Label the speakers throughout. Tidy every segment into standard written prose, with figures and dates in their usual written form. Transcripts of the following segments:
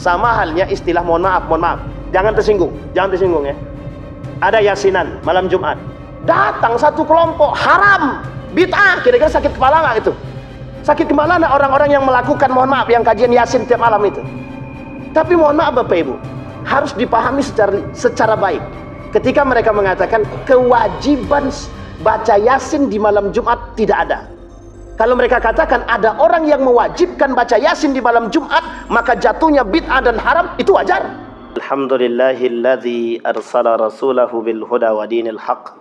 Speaker 1: Sama halnya istilah mohon maaf. Jangan tersinggung ya. Ada yasinan malam Jumat. Datang satu kelompok haram, bid'ah, kira-kira sakit kepala nggak itu? Sakit kepala nggak orang-orang yang melakukan mohon maaf yang kajian yasin tiap malam itu? Tapi mohon maaf Bapak Ibu, harus dipahami secara baik. Ketika mereka mengatakan kewajiban baca yasin di malam Jumat, tidak ada. Kalau mereka katakan ada orang yang mewajibkan baca yasin di malam Jumat, maka jatuhnya bid'ah dan haram, itu wajar. Alhamdulillahilladzi arsala rasulahu bil huda wa dinil haq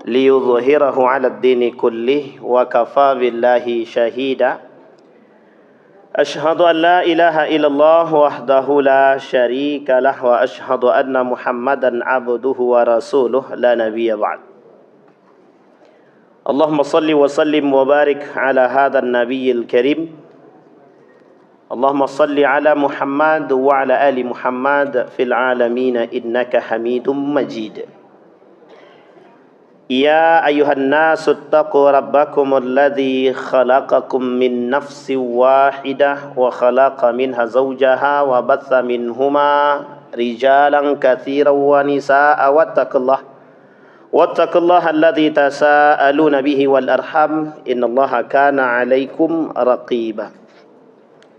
Speaker 1: liyudhhirahu 'alad dini kullih wa kafa billahi syahida. Ashhadu an la ilaha illallah wahdahu la syarika lah wa ashhadu anna Muhammadan abduhu wa rasuluh la nabiyya ba'd. Allahumma salli wa sallim wa barik ala hadha an-nabiyyil karim. Allahumma salli ala Muhammad wa ala ali Muhammad fil alamin innaka Hamidum Majid. Ya ayuhan nasu attaqu rabbakumul ladzi khalaqakum min nafsin wahidah wa khalaqa minha zawjaha wa batha minhuma rijalan katsiran wa nisaa'a wattaqullaha alladzi tasaaluna bihi wal arham innallaha kana 'alaikum raqiba.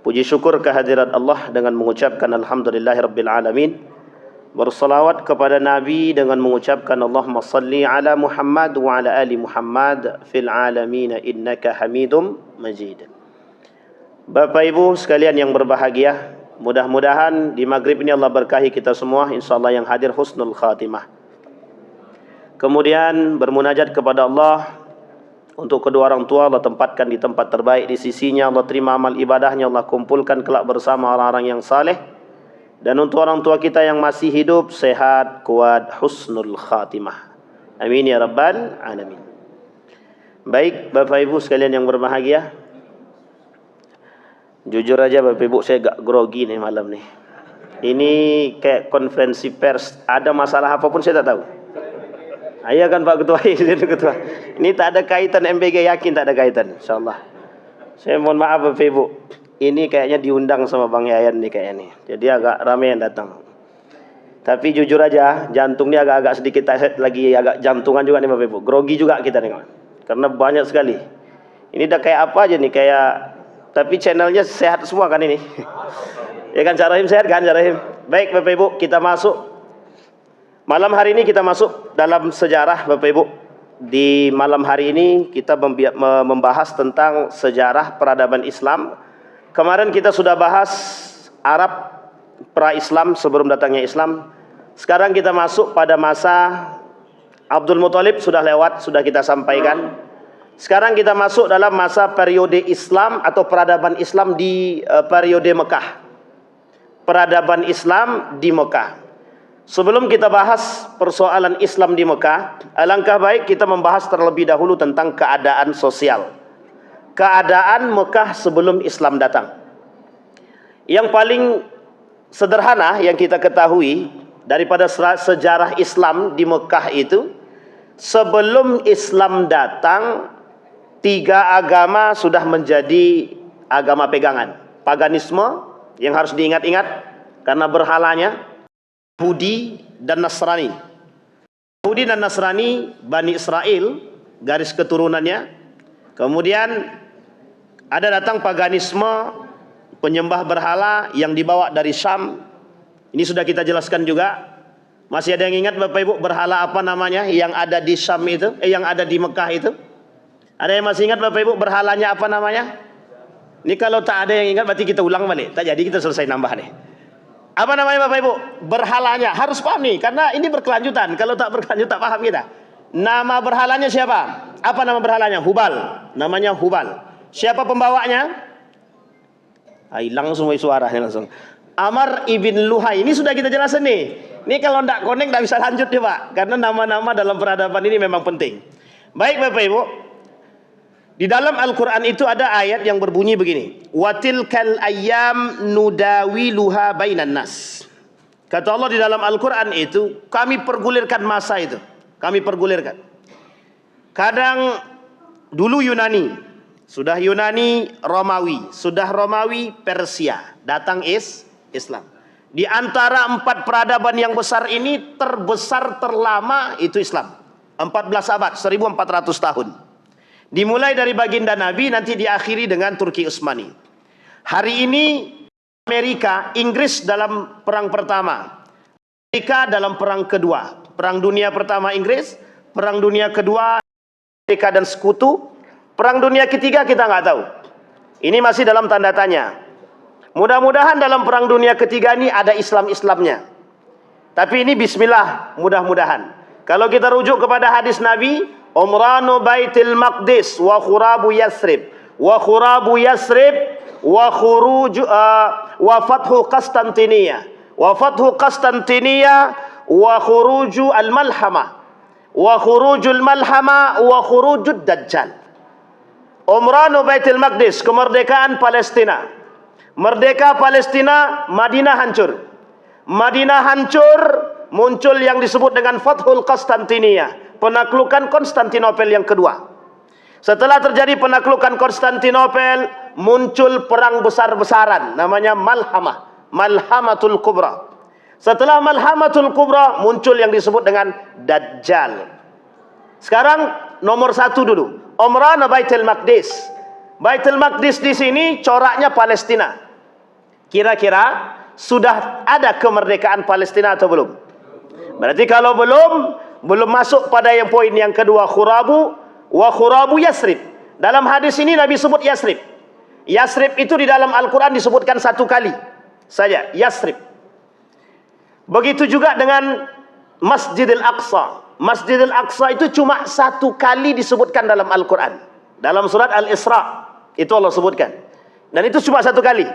Speaker 1: Puji syukur kehadirat Allah dengan mengucapkan alhamdulillahirabbil alamin. Bersalawat kepada Nabi dengan mengucapkan Allahumma salli ala Muhammad wa ala ali Muhammad fil alamin innaka Hamidum Majid. Bapak Ibu sekalian yang berbahagia, mudah-mudahan di maghrib ini Allah berkahi kita semua, insyaallah yang hadir husnul khatimah. Kemudian bermunajat kepada Allah untuk kedua orang tua, Allah tempatkan di tempat terbaik di sisinya, Allah terima amal ibadahnya, Allah kumpulkan kelak bersama orang-orang yang saleh. Dan untuk orang tua kita yang masih hidup, sehat, kuat, husnul khatimah. Amin ya rabbal alamin. Baik Bapak Ibu sekalian yang berbahagia, jujur aja Bapak Ibu, saya agak grogi nih malam nih. Ini kayak konferensi pers, ada masalah apapun saya tak tahu. Iya kan Pak Ketua, Ketua. Ini tak ada kaitan MBG, yakin tak ada kaitan, insyaallah. Saya mohon maaf Bapak Ibu. Ini kayaknya diundang sama Bang Yayan nih kayaknya nih. Jadi agak ramai yang datang. Tapi jujur aja, jantungnya agak-agak sedikit lagi agak jantungan juga nih Bapak Ibu. Grogi juga kita nih. Karena banyak sekali. Ini udah kayak apa aja nih, kayak tapi channelnya sehat semua kan ini. Ya kan Cak Rahim, sehat kan Cak Rahim? Baik Bapak Ibu, kita masuk. Malam hari ini kita masuk dalam sejarah Bapak Ibu. Di malam hari ini kita membahas tentang sejarah peradaban Islam. Kemarin kita sudah bahas Arab pra-Islam sebelum datangnya Islam. Sekarang kita masuk pada masa Abdul Muthalib, sudah lewat, sudah kita sampaikan. Sekarang kita masuk dalam masa periode Islam atau peradaban Islam di periode Mekah. Peradaban Islam di Mekah. Sebelum kita bahas persoalan Islam di Mekah, alangkah baik kita membahas terlebih dahulu tentang keadaan sosial. Keadaan Mekah sebelum Islam datang. Yang paling sederhana yang kita ketahui daripada sejarah Islam di Mekah itu, sebelum Islam datang, 3 agama sudah menjadi agama pegangan. Paganisme yang harus diingat-ingat karena berhalanya, Yahudi dan Nasrani. Yahudi dan Nasrani Bani Israel, garis keturunannya. Kemudian ada datang paganisme, penyembah berhala yang dibawa dari Syam. Ini sudah kita jelaskan juga. Masih ada yang ingat Bapak Ibu berhala apa namanya yang ada di Syam itu, yang ada di Mekah itu? Ada yang masih ingat Bapak Ibu berhalanya apa namanya? Ini kalau tak ada yang ingat berarti kita ulang balik. Tak jadi kita selesai nambah nih. Apa namanya Bapak Ibu? Berhalanya. Harus paham nih karena ini berkelanjutan. Kalau tak berkelanjutan tak paham kita. Nama berhalanya siapa? Apa nama berhalanya? Hubal. Namanya Hubal. Siapa pembawanya? Hilang semua suaranya langsung. Amr ibn Luhai. Ini sudah kita jelasin nih. Ini kalau tidak connect tidak bisa lanjut ya Pak. Karena nama-nama dalam peradaban ini memang penting. Baik Bapak Ibu. Di dalam Al-Quran itu ada ayat yang berbunyi begini. Watilkal ayyam nudawiluha bainan nas. Kata Allah di dalam Al-Quran itu, kami pergulirkan masa itu. Kami pergulirkan. Kadang dulu Yunani, sudah Yunani Romawi, sudah Romawi Persia, datang Islam. Di antara 4 peradaban yang besar ini, terbesar terlama itu Islam. 14 abad, 1400 tahun. Dimulai dari baginda Nabi, nanti diakhiri dengan Turki Utsmani. Hari ini Amerika, Inggris dalam perang pertama, Amerika dalam perang kedua. Perang dunia pertama Inggris, perang dunia kedua Amerika dan sekutu, perang dunia ketiga kita nggak tahu. Ini masih dalam tanda tanya. Mudah-mudahan dalam perang dunia ketiga ini ada Islam-Islamnya. Tapi ini bismillah, mudah-mudahan. Kalau kita rujuk kepada hadis Nabi, Umranu Baitil Maqdis wa khurabu Yathrib, wa khurabu Yathrib wa khuruj wa fathu Konstantinia, wa fathu Konstantinia wa khuruju al-malhama, wa khurujul malhama wa khurujud dajjal. Umranu Baitil Maqdis, kemerdekaan Palestina. Merdeka Palestina, Madinah hancur. Madinah hancur, muncul yang disebut dengan Fathul Konstantinia, penaklukan Konstantinopel yang kedua. Setelah terjadi penaklukan Konstantinopel, muncul perang besar-besaran, namanya Malhamah, Malhamatul Kubra. Setelah Malhamatul Kubra, muncul yang disebut dengan Dajjal. Sekarang nomor 1 dulu, Umrah Baitul Maqdis. Baitul Maqdis di sini coraknya Palestina. Kira-kira sudah ada kemerdekaan Palestina atau belum? Berarti kalau belum masuk pada yang poin yang kedua, khurabu wa khurabu Yathrib. Dalam hadis ini Nabi sebut Yathrib. Yathrib itu di dalam Al-Quran disebutkan 1 kali saja, Yathrib. Begitu juga dengan Masjidil Aqsa. Masjidil Aqsa itu cuma 1 kali disebutkan dalam Al-Quran. Dalam surat Al-Isra itu Allah sebutkan. Dan itu cuma 1 kali.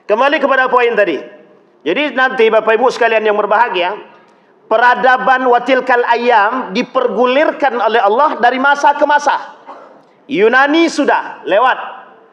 Speaker 1: Kembali kepada poin tadi. Jadi nanti Bapak Ibu sekalian yang berbahagia, peradaban watilkal ayam dipergulirkan oleh Allah dari masa ke masa. Yunani sudah lewat.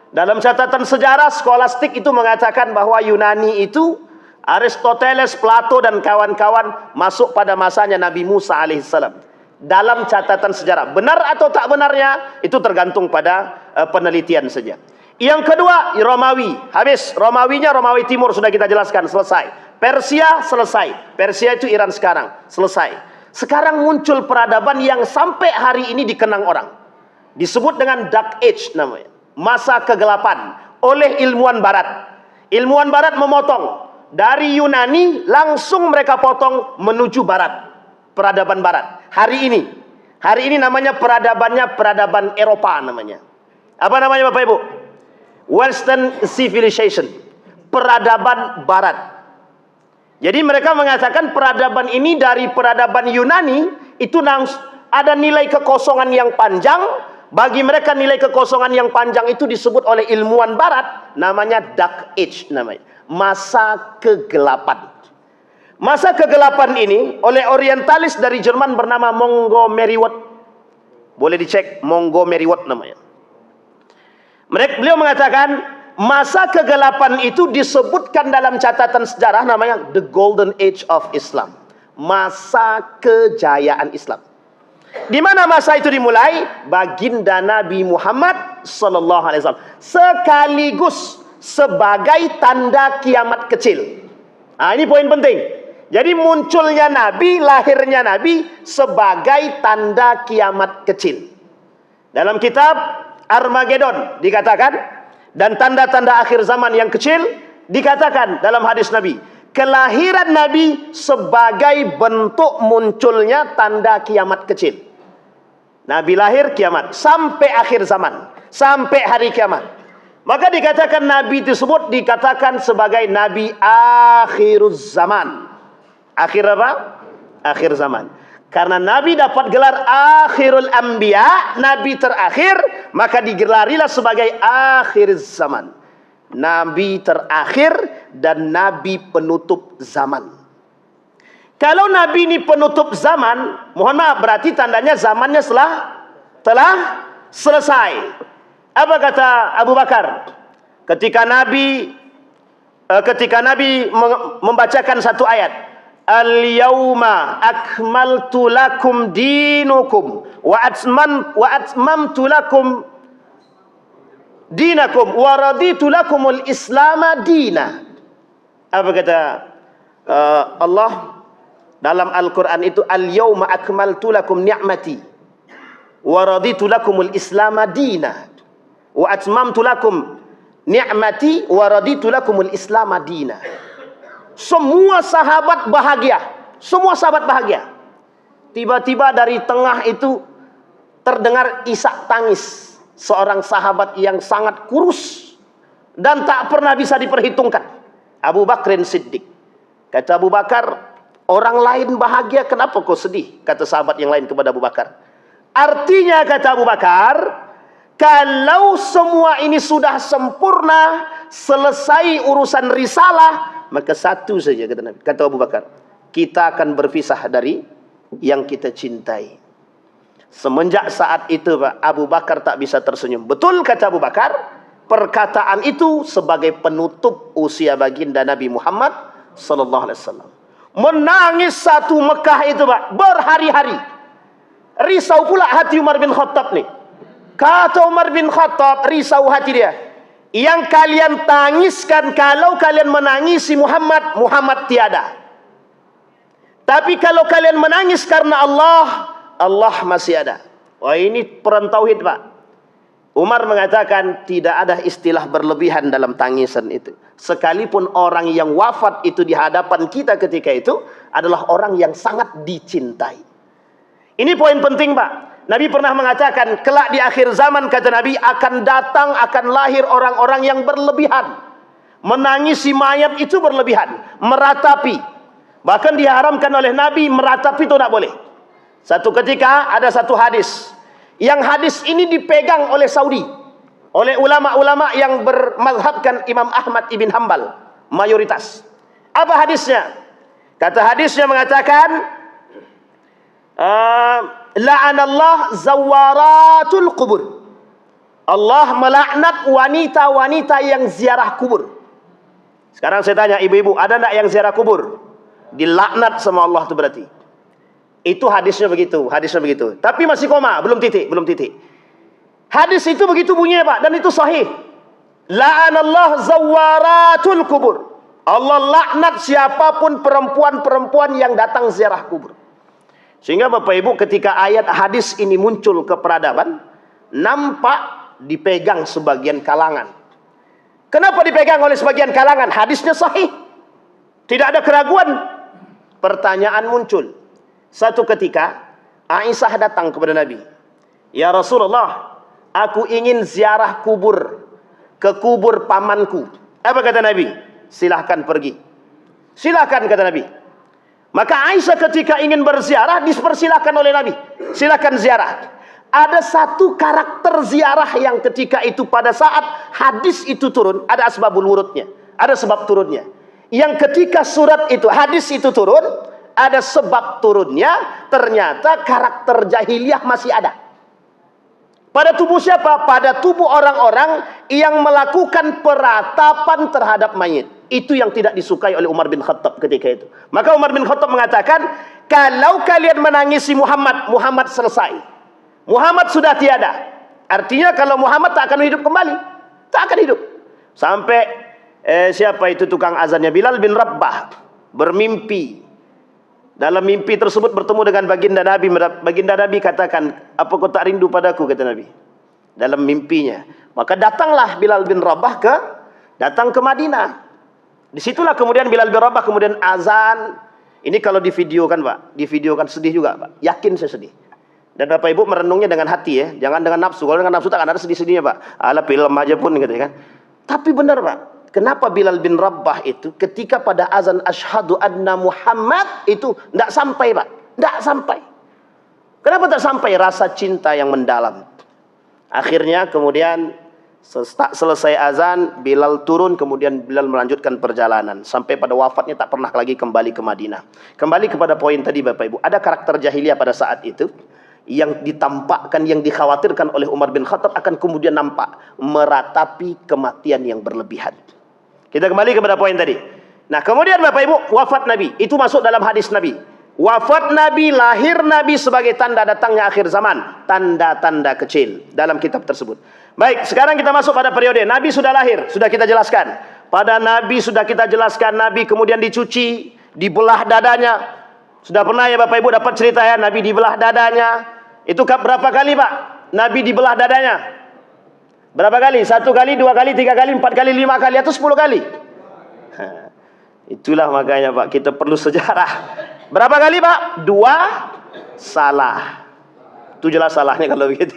Speaker 1: Dalam catatan sejarah skolastik itu mengatakan bahwa Yunani itu Aristoteles, Plato dan kawan-kawan masuk pada masanya Nabi Musa alaihissalam. Dalam catatan sejarah, benar atau tak benarnya itu tergantung pada penelitian saja. Yang kedua, Romawi. Habis Romawinya, Romawi Timur sudah kita jelaskan, selesai. Persia selesai. Persia itu Iran sekarang, selesai. Sekarang muncul peradaban yang sampai hari ini dikenang orang. Disebut dengan Dark Age namanya, masa kegelapan, oleh ilmuwan barat. Ilmuwan barat memotong dari Yunani, langsung mereka potong menuju barat, peradaban barat. Hari ini namanya peradaban Eropa namanya. Apa namanya Bapak Ibu? Western Civilization, peradaban barat. Jadi mereka mengatakan peradaban ini dari peradaban Yunani itu ada nilai kekosongan yang panjang. Bagi mereka nilai kekosongan yang panjang itu disebut oleh ilmuwan barat namanya Dark Age namanya, masa kegelapan. Masa kegelapan ini oleh orientalis dari Jerman bernama Montgomery Watt. Boleh dicek, Montgomery Watt namanya. Beliau mengatakan masa kegelapan itu disebutkan dalam catatan sejarah namanya The Golden Age of Islam, masa kejayaan Islam. Di mana masa itu dimulai? Baginda Nabi Muhammad sallallahu alaihi wasallam, sekaligus sebagai tanda kiamat kecil. Nah, ini poin penting. Jadi munculnya Nabi, lahirnya Nabi sebagai tanda kiamat kecil. Dalam kitab Armageddon dikatakan, dan tanda-tanda akhir zaman yang kecil dikatakan dalam hadis Nabi, kelahiran Nabi sebagai bentuk munculnya tanda kiamat kecil. Nabi lahir, kiamat, sampai akhir zaman, sampai hari kiamat. Maka dikatakan Nabi tersebut dikatakan sebagai Nabi akhiruz zaman. Akhir apa? Akhir zaman. Karena Nabi dapat gelar akhirul anbiya, Nabi terakhir, maka digelarilah sebagai akhir zaman. Nabi terakhir dan Nabi penutup zaman. Kalau Nabi ini penutup zaman, mohon maaf, berarti tandanya zamannya telah selesai. Apa kata Abu Bakar? Ketika Nabi membacakan satu ayat, Al-yawma akmaltu lakum dinukum wa atmamtu lakum dinakum wa raditu lakumul islama dina. Apa kata Allah dalam Al-Quran itu, al-yawma akmaltu lakum ni'mati wa raditu lakumul islam dina wa atmamtu lakum ni'mati wa raditu lakumul islam dina. Semua sahabat bahagia, semua sahabat bahagia. Tiba-tiba dari tengah itu terdengar isak tangis seorang sahabat yang sangat kurus dan tak pernah bisa diperhitungkan, Abu Bakrin Siddiq. Kata Abu Bakar, orang lain bahagia, kenapa kau sedih? Kata sahabat yang lain kepada Abu Bakar. Artinya, kata Abu Bakar, kalau semua ini sudah sempurna, selesai urusan risalah, maka satu saja, kata Nabi, kata Abu Bakar, kita akan berpisah dari yang kita cintai. Semenjak saat itu, Pak, Abu Bakar tak bisa tersenyum. Betul kata Abu Bakar, perkataan itu sebagai penutup usia baginda Nabi Muhammad sallallahu alaihi wasallam. Menangis satu Mekah itu, Pak, berhari-hari. Risau pula hati Umar bin Khattab nih. Kata Umar bin Khattab, risau hati dia. Yang kalian tangiskan kalau kalian menangisi Muhammad, Muhammad tiada. Tapi kalau kalian menangis karena Allah, Allah masih ada. Wah, ini peran tauhid, Pak. Umar mengatakan tidak ada istilah berlebihan dalam tangisan itu. Sekalipun orang yang wafat itu di hadapan kita ketika itu adalah orang yang sangat dicintai. Ini poin penting, Pak. Nabi pernah mengatakan, kelak di akhir zaman, kata Nabi, akan datang, akan lahir orang-orang yang berlebihan. Menangisi mayat itu berlebihan, meratapi. Bahkan diharamkan oleh Nabi, meratapi itu tidak boleh. Satu ketika ada satu hadis, yang hadis ini dipegang oleh Saudi, oleh ulama-ulama yang bermazhabkan Imam Ahmad ibn Hanbal, mayoritas. Apa hadisnya? Kata hadisnya mengatakan, la'anallah zawaratul kubur. Allah melaknat wanita-wanita yang ziarah kubur. Sekarang saya tanya ibu-ibu, ada enggak yang ziarah kubur? Dilaknat sama Allah itu berarti. Itu hadisnya begitu, hadisnya begitu. Tapi masih koma, belum titik, belum titik. Hadis itu begitu bunyinya, Pak, dan itu sahih. La'anallah zawaratul kubur. Allah laknat siapapun perempuan-perempuan yang datang ziarah kubur. Sehingga Bapak Ibu, ketika ayat hadis ini muncul ke peradaban, nampak dipegang sebagian kalangan. Kenapa dipegang oleh sebagian kalangan? Hadisnya sahih, tidak ada keraguan. Pertanyaan muncul. Satu ketika Aisyah datang kepada Nabi, ya Rasulullah, aku ingin ziarah kubur, ke kubur pamanku. Apa kata Nabi? Silahkan pergi. Silahkan, kata Nabi. Maka Aisyah ketika ingin berziarah dipersilahkan oleh Nabi, silakan ziarah. Ada satu karakter ziarah yang ketika itu pada saat hadis itu turun, ada asbabul wurudnya, ada sebab turunnya. Yang ketika surat itu, hadis itu turun, ada sebab turunnya, ternyata karakter jahiliyah masih ada. Pada tubuh siapa? Pada tubuh orang-orang yang melakukan peratapan terhadap mayit. Itu yang tidak disukai oleh Umar bin Khattab ketika itu. Maka Umar bin Khattab mengatakan, kalau kalian menangisi Muhammad, Muhammad selesai. Muhammad sudah tiada. Artinya kalau Muhammad tak akan hidup kembali. Tak akan hidup. Sampai siapa itu tukang azannya? Bilal bin Rabah bermimpi. Dalam mimpi tersebut bertemu dengan baginda Nabi. Baginda Nabi katakan, apa kau tak rindu padaku, kata Nabi. Dalam mimpinya. Maka datanglah Bilal bin Rabah datang ke Madinah. Disitulah kemudian Bilal bin Rabah kemudian azan. Ini kalau divideokan, Pak. Divideokan sedih juga, Pak. Yakin saya sedih. Dan Bapak Ibu merenungnya dengan hati ya. Jangan dengan nafsu. Kalau dengan nafsu tak akan ada sedih-sedihnya, Pak. Alah film aja pun gitu kan. Tapi benar, Pak. Kenapa Bilal bin Rabah itu ketika pada azan asyhadu anna Muhammad itu tidak sampai, Pak? Tidak sampai. Kenapa tak sampai? Rasa cinta yang mendalam. Akhirnya kemudian selesai azan, Bilal turun, kemudian Bilal melanjutkan perjalanan sampai pada wafatnya tak pernah lagi kembali ke Madinah. Kembali kepada poin tadi, Bapak Ibu, ada karakter jahiliyah pada saat itu yang ditampakkan, yang dikhawatirkan oleh Umar bin Khattab akan kemudian nampak, meratapi kematian yang berlebihan. Kita kembali kepada poin tadi. Nah, kemudian Bapak Ibu, wafat Nabi itu masuk dalam hadis Nabi. Wafat Nabi, lahir Nabi sebagai tanda datangnya akhir zaman. Tanda-tanda kecil dalam kitab tersebut. Baik, sekarang kita masuk pada periode Nabi sudah lahir, sudah kita jelaskan. Pada Nabi sudah kita jelaskan, Nabi kemudian dicuci, dibelah dadanya. Sudah pernah ya Bapak Ibu dapat cerita ya, Nabi dibelah dadanya. Itu berapa kali Pak? Nabi dibelah dadanya? Berapa kali? 1 kali, 2 kali, 3 kali, 4 kali, 5 kali, atau 10 kali? Itulah makanya Pak, kita perlu sejarah. Berapa kali Pak? 2 salah. Itu jelas salahnya kalau begitu.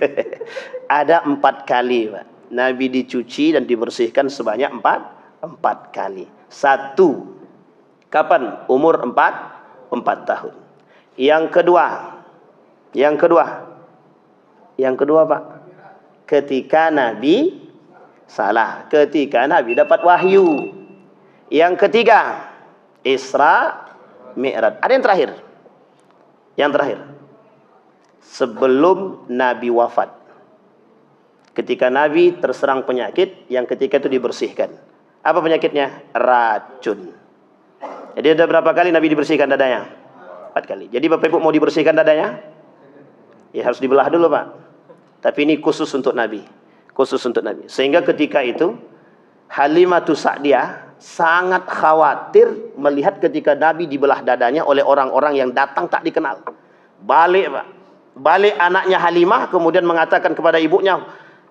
Speaker 1: Ada 4 kali Pak. Nabi dicuci dan dibersihkan sebanyak 4 kali. 1. Kapan? Umur 4 tahun. Yang kedua Pak, ketika Nabi salah, ketika Nabi dapat wahyu. Yang ketiga, Isra Mi'raj. Ada yang terakhir, sebelum Nabi wafat, ketika Nabi terserang penyakit yang ketika itu dibersihkan. Apa penyakitnya? Racun. Jadi ada berapa kali Nabi dibersihkan dadanya? 4 kali. Jadi Bapak Ibu mau dibersihkan dadanya? Ya harus dibelah dulu Pak. Tapi ini khusus untuk Nabi. Sehingga ketika itu Halimatus Sa'diyah sangat khawatir melihat ketika Nabi dibelah dadanya oleh orang-orang yang datang tak dikenal. Balik Pak. Balik anaknya Halimah kemudian mengatakan kepada ibunya,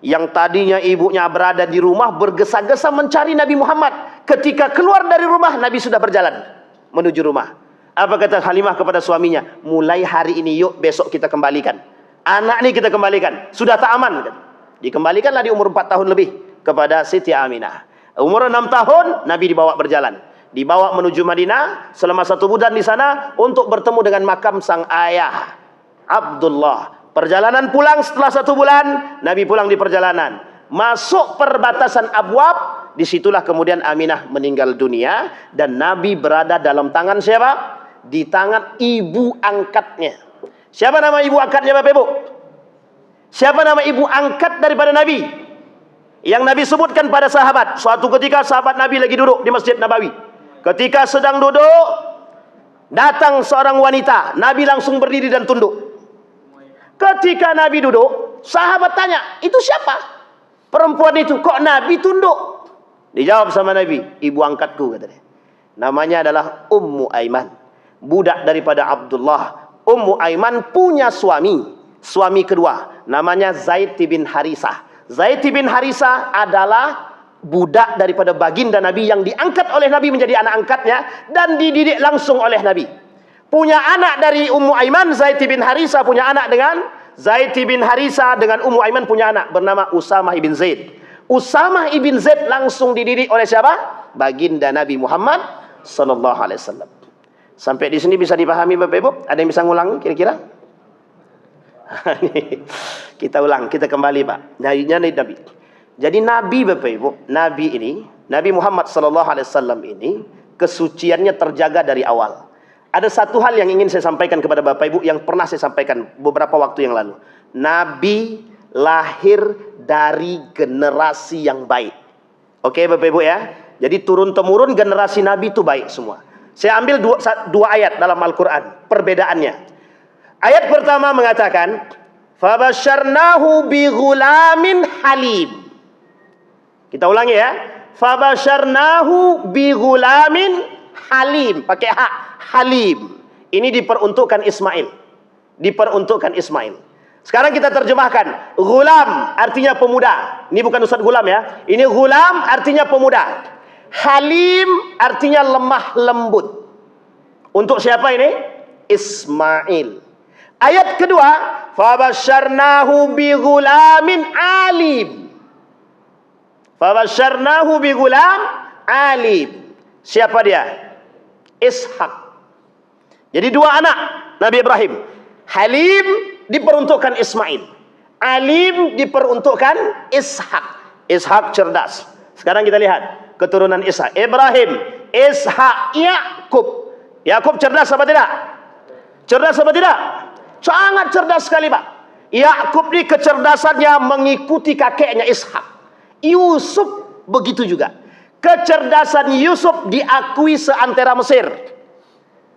Speaker 1: yang tadinya ibunya berada di rumah bergesa-gesa mencari Nabi Muhammad. Ketika keluar dari rumah, Nabi sudah berjalan menuju rumah. Apa kata Halimah kepada suaminya? Mulai hari ini yuk, besok kita kembalikan. Anak ini kita kembalikan. Sudah tak aman. Dikembalikanlah di umur 4 tahun lebih kepada Siti Aminah. Umur 6 tahun, Nabi dibawa berjalan. Dibawa menuju Madinah selama 1 bulan di sana untuk bertemu dengan makam sang ayah Abdullah. Perjalanan pulang setelah 1 bulan, Nabi pulang di perjalanan. Masuk perbatasan Abwab, disitulah kemudian Aminah meninggal dunia. Dan Nabi berada dalam tangan siapa? Di tangan ibu angkatnya. Siapa nama ibu angkatnya Bapak Ibu? Siapa nama ibu angkat daripada Nabi? Yang Nabi sebutkan pada sahabat. Suatu ketika sahabat Nabi lagi duduk di Masjid Nabawi. Ketika sedang duduk, datang seorang wanita. Nabi langsung berdiri dan tunduk. Ketika Nabi duduk, sahabat tanya, itu siapa? Perempuan itu, kok Nabi tunduk? Dijawab sama Nabi, ibu angkatku katanya. Namanya adalah Ummu Aiman, budak daripada Abdullah. Ummu Aiman punya suami kedua, namanya Zaid bin Harisah. Zaid bin Harisah adalah budak daripada baginda Nabi yang diangkat oleh Nabi menjadi anak angkatnya dan dididik langsung oleh Nabi. Punya anak dari Ummu Aiman, Zaid bin Harisah punya anak dengan Zaid bin Harisah dengan Ummu Aiman punya anak bernama Usamah ibn Zaid. Usamah ibn Zaid langsung dididik oleh siapa? Baginda Nabi Muhammad sallallahu alaihi wasallam. Sampai di sini bisa dipahami Bapak Ibu? Ada yang bisa ngulang kira-kira? Kita ulang, kita kembali Pak. Nabi. Jadi Nabi Bapak Ibu, Nabi Muhammad sallallahu alaihi wasallam ini kesuciannya terjaga dari awal. Ada satu hal yang ingin saya sampaikan kepada Bapak Ibu yang pernah saya sampaikan beberapa waktu yang lalu. Nabi lahir dari generasi yang baik. Oke Bapak Ibu ya. Jadi turun-temurun generasi Nabi itu baik semua. Saya ambil dua ayat dalam Al-Quran. Perbedaannya. Ayat pertama mengatakan, Fabasyarnahu bi ghulamin halim. Kita ulangi ya. Fabasyarnahu bi ghulamin halim. Pakai hak. Halim. Ini diperuntukkan Ismail. Sekarang kita terjemahkan. Ghulam artinya pemuda. Ini bukan Ustaz Ghulam ya. Ini ghulam artinya pemuda. Halim artinya lemah lembut. Untuk siapa ini? Ismail. Ayat kedua, fabasyarnahu bi ghulamin alim. Fabasyarnahu bi ghulam alim. Siapa dia? Ishak. Jadi 2 anak Nabi Ibrahim. Halim diperuntukkan Ismail. Alim diperuntukkan Ishak. Ishak cerdas. Sekarang kita lihat keturunan Ishak. Ibrahim, Ishak, Yakub. Yakub cerdas apa tidak? Cerdas apa tidak? Sangat cerdas sekali Pak. Yakub ini kecerdasannya mengikuti kakeknya Ishak. Yusuf begitu juga. Kecerdasan Yusuf diakui seantero Mesir.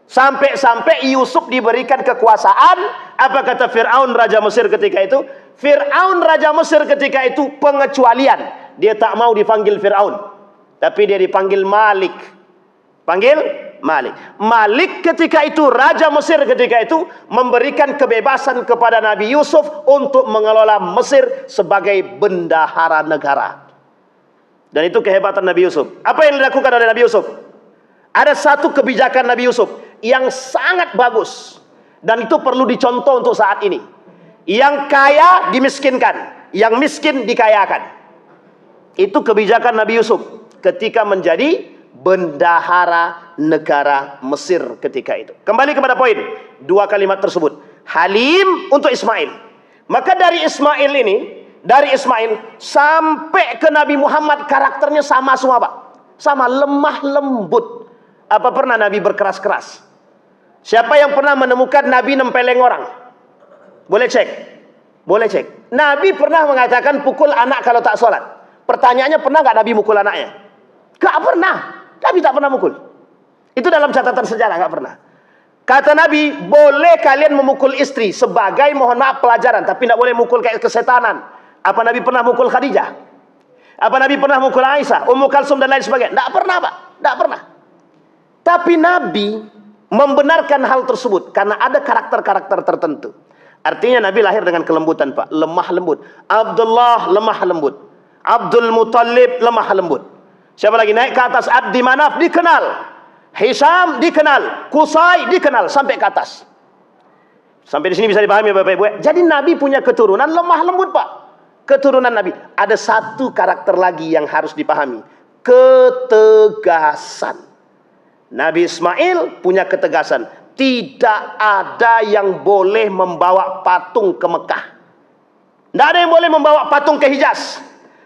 Speaker 1: Sampai-sampai Yusuf diberikan kekuasaan. Apa kata Fir'aun Raja Mesir ketika itu? Fir'aun Raja Mesir ketika itu pengecualian. Dia tak mau dipanggil Fir'aun. Tapi dia dipanggil Malik. Panggil Malik. Malik ketika itu, Raja Mesir ketika itu, memberikan kebebasan kepada Nabi Yusuf untuk mengelola Mesir sebagai bendahara negara. Dan itu kehebatan Nabi Yusuf. Apa yang dilakukan oleh Nabi Yusuf? Ada satu kebijakan Nabi Yusuf yang sangat bagus. Dan itu perlu dicontoh untuk saat ini. Yang kaya dimiskinkan, yang miskin dikayakan. Itu kebijakan Nabi Yusuf ketika menjadi bendahara negara Mesir ketika itu. Kembali kepada poin, dua kalimat tersebut. Halim untuk Ismail. Maka dari Ismail ini, dari Ismail sampai ke Nabi Muhammad, karakternya sama semua, Pak. Sama, lemah lembut. Apa pernah Nabi berkeras-keras? Siapa yang pernah menemukan Nabi nempeleng orang? Boleh cek. Boleh cek. Nabi pernah mengatakan pukul anak kalau tak sholat. Pertanyaannya, pernah nggak Nabi mukul anaknya? Gak pernah. Nabi tak pernah mukul. Itu dalam catatan sejarah, gak pernah. Kata Nabi, boleh kalian memukul istri sebagai, mohon maaf, pelajaran, tapi tidak boleh mukul kayak kesetanan. Apa Nabi pernah mukul Khadijah? Apa Nabi pernah mukul Aisyah, Ummu Kalsum dan lain sebagainya? Tidak pernah, Pak. Tidak pernah. Tapi Nabi membenarkan hal tersebut karena ada karakter-karakter tertentu. Artinya Nabi lahir dengan kelembutan, Pak. Lemah lembut. Abdullah lemah lembut. Abdul Muttalib lemah lembut. Siapa lagi naik ke atas? Abdi Manaf dikenal. Hisam dikenal. Qusay dikenal sampai ke atas. Sampai di sini bisa dipahami Bapak Ibu. Jadi Nabi punya keturunan lemah lembut, Pak. Keturunan Nabi. Ada satu karakter lagi yang harus dipahami. Ketegasan. Nabi Ismail punya ketegasan. Tidak ada yang boleh membawa patung ke Mekah. Tidak ada yang boleh membawa patung ke Hijaz.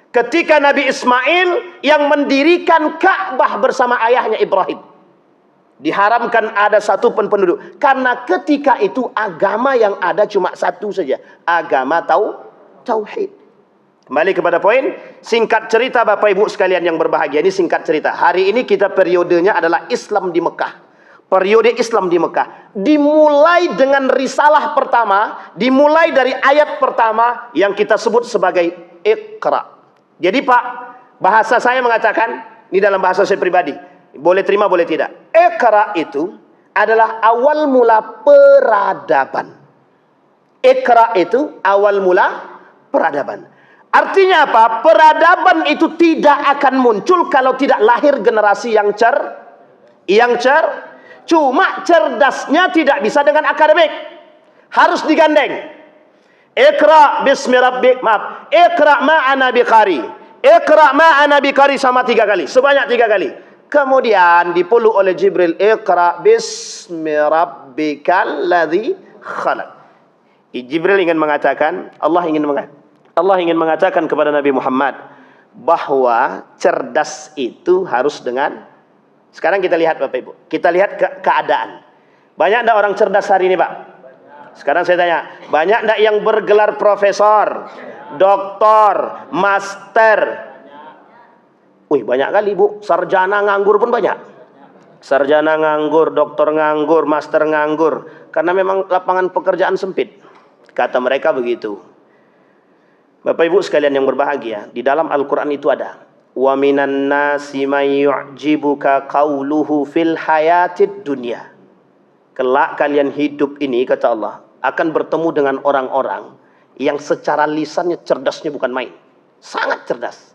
Speaker 1: Ketika Nabi Ismail yang mendirikan Ka'bah bersama ayahnya Ibrahim, diharamkan ada satu pun penduduk. Karena ketika itu agama yang ada cuma satu saja. Agama tauhid. Kembali kepada poin. Singkat cerita Bapak Ibu sekalian yang berbahagia. Ini singkat cerita. Hari ini kita periodenya adalah Islam di Mekah. Periode Islam di Mekah. Dimulai dengan risalah pertama. Dimulai dari ayat pertama yang kita sebut sebagai Iqra. Jadi Pak, bahasa saya mengatakan, ini dalam bahasa saya pribadi. Boleh terima, boleh tidak. Iqra itu adalah awal mula peradaban. Iqra itu awal mula peradaban. Artinya apa? Peradaban itu tidak akan muncul kalau tidak lahir generasi yang cuma cerdasnya tidak bisa dengan akademik. Harus digandeng. Iqra bismi rabbik, maaf. Iqra ma'ana biqari. Iqra ma'ana biqari sama 3 kali. Sebanyak 3 kali. Kemudian dipeluk oleh Jibril. Iqra bismi rabbikal ladzi khalaq. Jibril ingin mengatakan, Allah ingin mengatakan kepada Nabi Muhammad bahwa cerdas itu harus dengan. Sekarang kita lihat Bapak Ibu, kita lihat keadaan. Banyak enggak orang cerdas hari ini, Pak? Sekarang saya tanya, banyak enggak yang bergelar profesor, doktor, master? Wih, banyak kali, Bu. Sarjana nganggur pun banyak. Sarjana nganggur, doktor nganggur, master nganggur, karena memang lapangan pekerjaan sempit. Kata mereka begitu. Bapak Ibu sekalian yang berbahagia, di dalam Al-Quran itu ada, wa minan nasi may yu'jibuka qawluhu fil hayatid dunya. Kelak kalian hidup ini, kata Allah, akan bertemu dengan orang-orang yang secara lisannya cerdasnya bukan main. Sangat cerdas.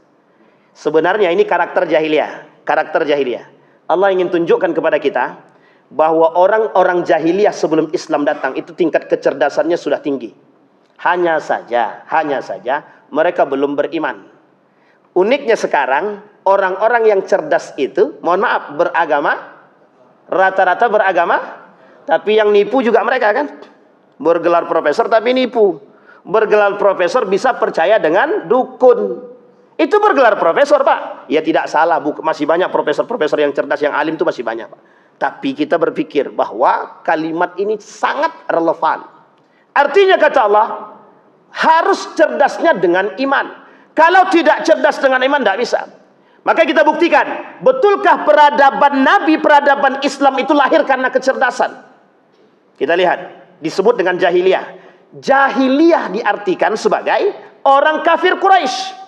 Speaker 1: Sebenarnya ini karakter jahiliyah. Karakter jahiliyah. Allah ingin tunjukkan kepada kita bahwa orang-orang jahiliyah sebelum Islam datang itu tingkat kecerdasannya sudah tinggi. Hanya saja mereka belum beriman. Uniknya sekarang, orang-orang yang cerdas itu, mohon maaf, beragama, rata-rata beragama, tapi yang nipu juga mereka kan. Bergelar profesor tapi nipu. Bergelar profesor bisa percaya dengan dukun. Itu bergelar profesor, Pak. Ya tidak salah, masih banyak profesor-profesor yang cerdas, yang alim itu masih banyak, Pak. Tapi kita berpikir bahwa kalimat ini sangat relevan. Artinya kata Allah, harus cerdasnya dengan iman. Kalau tidak cerdas dengan iman, tidak bisa. Maka kita buktikan, betulkah peradaban Nabi, peradaban Islam itu lahir karena kecerdasan? Kita lihat, disebut dengan jahiliyah. Jahiliyah diartikan sebagai orang kafir Quraisy.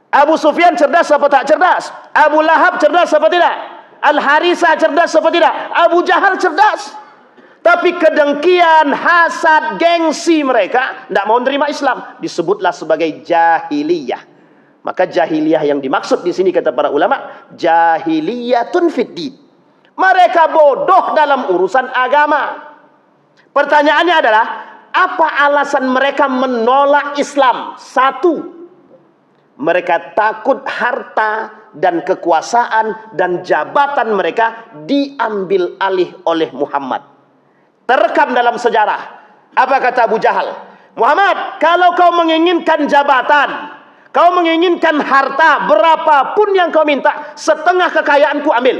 Speaker 1: Abu Sufyan cerdas apa tak cerdas? Abu Lahab cerdas apa tidak? Al-Harisah cerdas apa tidak? Abu Jahal cerdas. Tapi kedengkian, hasad, gengsi mereka tidak mau menerima Islam, disebutlah sebagai jahiliyah. Maka jahiliyah yang dimaksud di sini kata para ulama, jahiliyatun fiddin. Mereka bodoh dalam urusan agama. Pertanyaannya adalah, apa alasan mereka menolak Islam? Satu, mereka takut harta dan kekuasaan dan jabatan mereka diambil alih oleh Muhammad. Terekam dalam sejarah. Apa kata Abu Jahal? Muhammad, kalau kau menginginkan jabatan, kau menginginkan harta, berapapun yang kau minta, setengah kekayaanku ambil.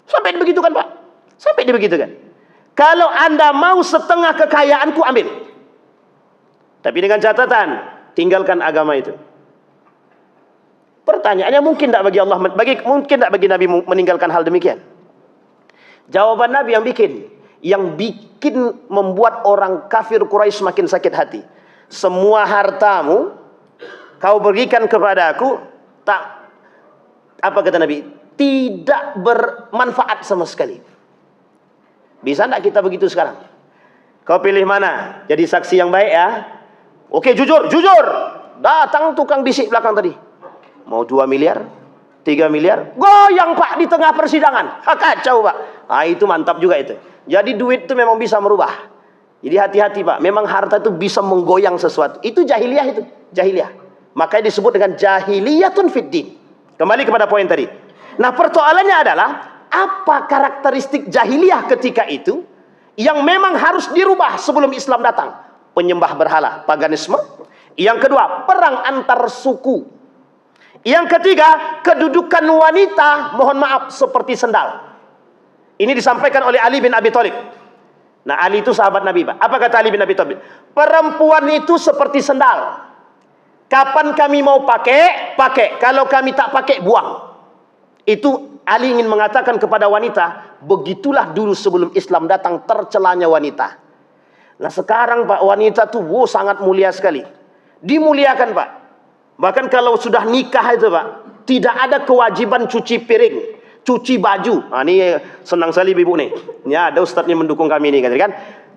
Speaker 1: Sampai begitu kan Pak? Sampai begitu kan? Kalau anda mau setengah kekayaanku ambil. Tapi dengan catatan, tinggalkan agama itu. Pertanyaannya, mungkin tak bagi Allah, mungkin tak bagi Nabi meninggalkan hal demikian? Jawaban Nabi yang bikin membuat orang kafir Quraisy semakin sakit hati. Semua hartamu kau berikan kepada aku, tak, apa kata Nabi? Tidak bermanfaat sama sekali. Bisa tak kita begitu sekarang? Kau pilih mana? Jadi saksi yang baik ya. Oke, jujur. Datang tukang bisik belakang tadi. Mau 2 miliar, 3 miliar, goyang Pak di tengah persidangan. Kacau Pak. Itu mantap juga itu. Jadi duit itu memang bisa merubah. Jadi hati-hati Pak. Memang harta itu bisa menggoyang sesuatu. Itu jahiliyah itu. Jahiliyah. Makanya disebut dengan jahiliyatun fiddin. Kembali kepada poin tadi. Nah, persoalannya adalah, apa karakteristik jahiliyah ketika itu yang memang harus dirubah sebelum Islam datang? Penyembah berhala, paganisme. Yang kedua, perang antar suku. Yang ketiga, kedudukan wanita, mohon maaf, seperti sendal. Ini disampaikan oleh Ali bin Abi Thalib. Nah, Ali itu sahabat Nabi, Pak. Apa kata Ali bin Abi Thalib? Perempuan itu seperti sendal. Kapan kami mau pakai, pakai. Kalau kami tak pakai, buang. Itu Ali ingin mengatakan kepada wanita, begitulah dulu sebelum Islam datang tercelanya wanita. Nah, sekarang Pak, wanita tuh sangat mulia sekali. Dimuliakan Pak. Bahkan kalau sudah nikah itu Pak, tidak ada kewajiban cuci piring, cuci baju. Nah, ini senang sekali ibu nih. Ini ada ustadznya mendukung kami ini kan.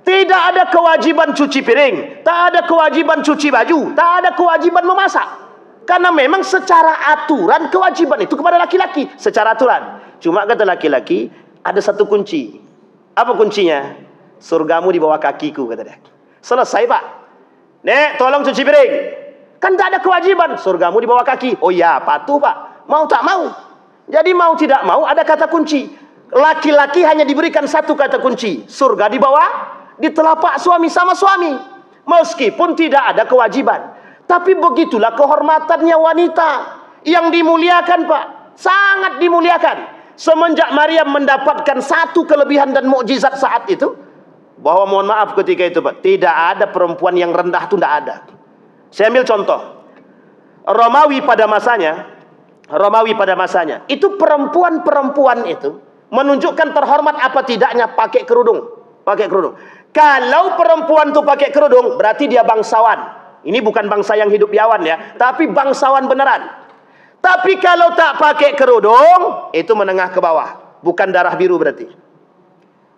Speaker 1: Tidak ada kewajiban cuci piring, tak ada kewajiban cuci baju, tak ada kewajiban memasak. Karena memang secara aturan kewajiban itu kepada laki-laki, secara aturan. Cuma kata laki-laki, ada satu kunci. Apa kuncinya? Surgamu di bawah kakiku, kata dia. Selesai Pak. Nek, tolong cuci piring. Kan tak ada kewajiban, surgamu di bawah kaki. Oh ya, patuh Pak. Mau tak mau. Jadi mau tidak mau ada kata kunci. Laki-laki hanya diberikan satu kata kunci. Surga di bawah, di telapak suami sama suami. Meskipun tidak ada kewajiban. Tapi begitulah kehormatannya wanita. Yang dimuliakan Pak. Sangat dimuliakan. Semenjak Maryam mendapatkan satu kelebihan dan mukjizat saat itu. Bahwa mohon maaf ketika itu Pak. Tidak ada perempuan yang rendah itu, tidak ada. Saya ambil contoh. Romawi pada masanya, itu perempuan-perempuan itu menunjukkan terhormat apa tidaknya pakai kerudung. Kalau perempuan itu pakai kerudung, berarti dia bangsawan. Ini bukan bangsa yang hidup di awan ya, tapi bangsawan beneran. Tapi kalau tak pakai kerudung, itu menengah ke bawah, bukan darah biru berarti.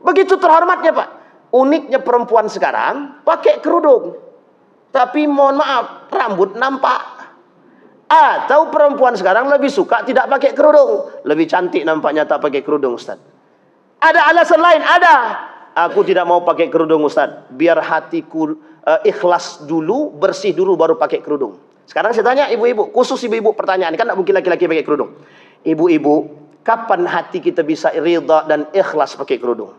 Speaker 1: Begitu terhormatnya Pak. Uniknya perempuan sekarang pakai kerudung. Tapi mohon maaf, rambut nampak. Atau perempuan sekarang lebih suka tidak pakai kerudung. Lebih cantik nampaknya tak pakai kerudung Ustaz. Ada alasan lain? Ada. Aku tidak mau pakai kerudung Ustaz. Biar hatiku ikhlas dulu, bersih dulu baru pakai kerudung. Sekarang saya tanya ibu-ibu, khusus ibu-ibu pertanyaan. Kan tak mungkin laki-laki pakai kerudung. Ibu-ibu, kapan hati kita bisa ridha dan ikhlas pakai kerudung?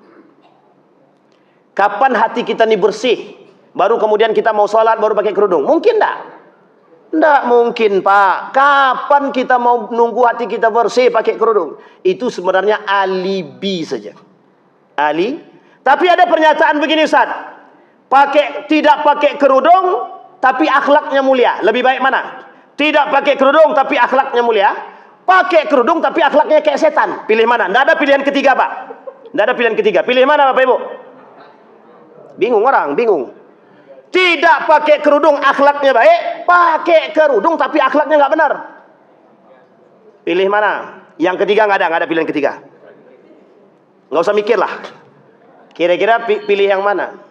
Speaker 1: Kapan hati kita ini bersih? Baru kemudian kita mau sholat baru pakai kerudung. Mungkin tak? Tidak mungkin Pak. Kapan kita mau nunggu hati kita bersih pakai kerudung? Itu sebenarnya alibi saja. Tapi ada pernyataan begini Ustaz. Tidak pakai kerudung tapi akhlaknya mulia. Lebih baik mana? Tidak pakai kerudung tapi akhlaknya mulia. Pakai kerudung tapi akhlaknya kayak setan. Pilih mana? Tidak ada pilihan ketiga Pak. Tidak ada pilihan ketiga. Pilih mana Bapak Ibu? Bingung orang, bingung. Tidak pakai kerudung akhlaknya baik, pakai kerudung tapi akhlaknya nggak benar. Pilih mana? Yang ketiga nggak ada pilihan ketiga. Nggak usah mikir lah. Kira-kira pilih yang mana?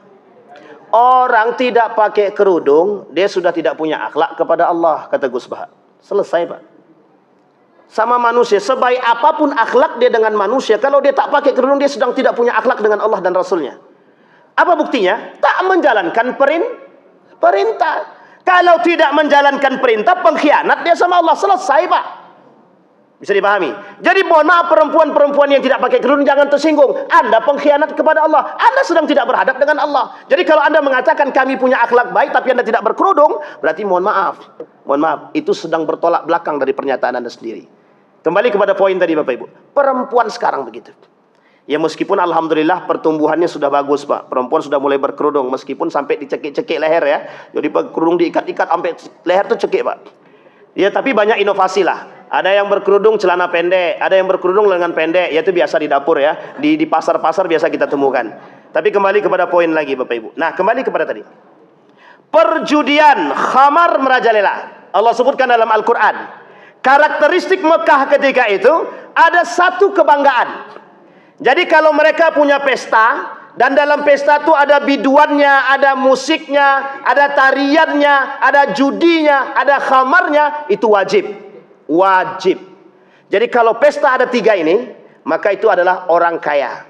Speaker 1: Orang tidak pakai kerudung, dia sudah tidak punya akhlak kepada Allah, kata Gus Bahak. Selesai, Pak. Sama manusia, sebaik apapun akhlak dia dengan manusia, kalau dia tak pakai kerudung, dia sedang tidak punya akhlak dengan Allah dan Rasulnya. Apa buktinya? Tak menjalankan perintah. Kalau tidak menjalankan perintah, pengkhianat dia sama Allah. Selesai, Pak. Bisa dipahami? Jadi mohon maaf, perempuan-perempuan yang tidak pakai kerudung jangan tersinggung. Anda pengkhianat kepada Allah. Anda sedang tidak berhadap dengan Allah. Jadi kalau Anda mengatakan kami punya akhlak baik tapi Anda tidak berkerudung, berarti mohon maaf, itu sedang bertolak belakang dari pernyataan Anda sendiri. Kembali kepada poin tadi Bapak Ibu. Perempuan sekarang begitu. Ya meskipun alhamdulillah pertumbuhannya sudah bagus, Pak. Perempuan sudah mulai berkerudung meskipun sampai dicekik-cekik leher ya. Jadi kerudung diikat-ikat sampai leher tuh cekik, Pak. Ya tapi banyak inovasi lah. Ada yang berkerudung celana pendek, ada yang berkerudung lengan pendek, yaitu biasa di dapur ya. Di pasar-pasar biasa kita temukan. Tapi kembali kepada poin lagi Bapak Ibu. Nah, kembali kepada tadi. Perjudian, khamar merajalela. Allah sebutkan dalam Al-Qur'an. Karakteristik Mekah ketika itu ada satu kebanggaan. Jadi kalau mereka punya pesta, dan dalam pesta itu ada biduannya, ada musiknya, ada tariannya, ada judinya, ada khamarnya, itu wajib. Wajib. Jadi kalau pesta ada 3 ini, maka itu adalah orang kaya.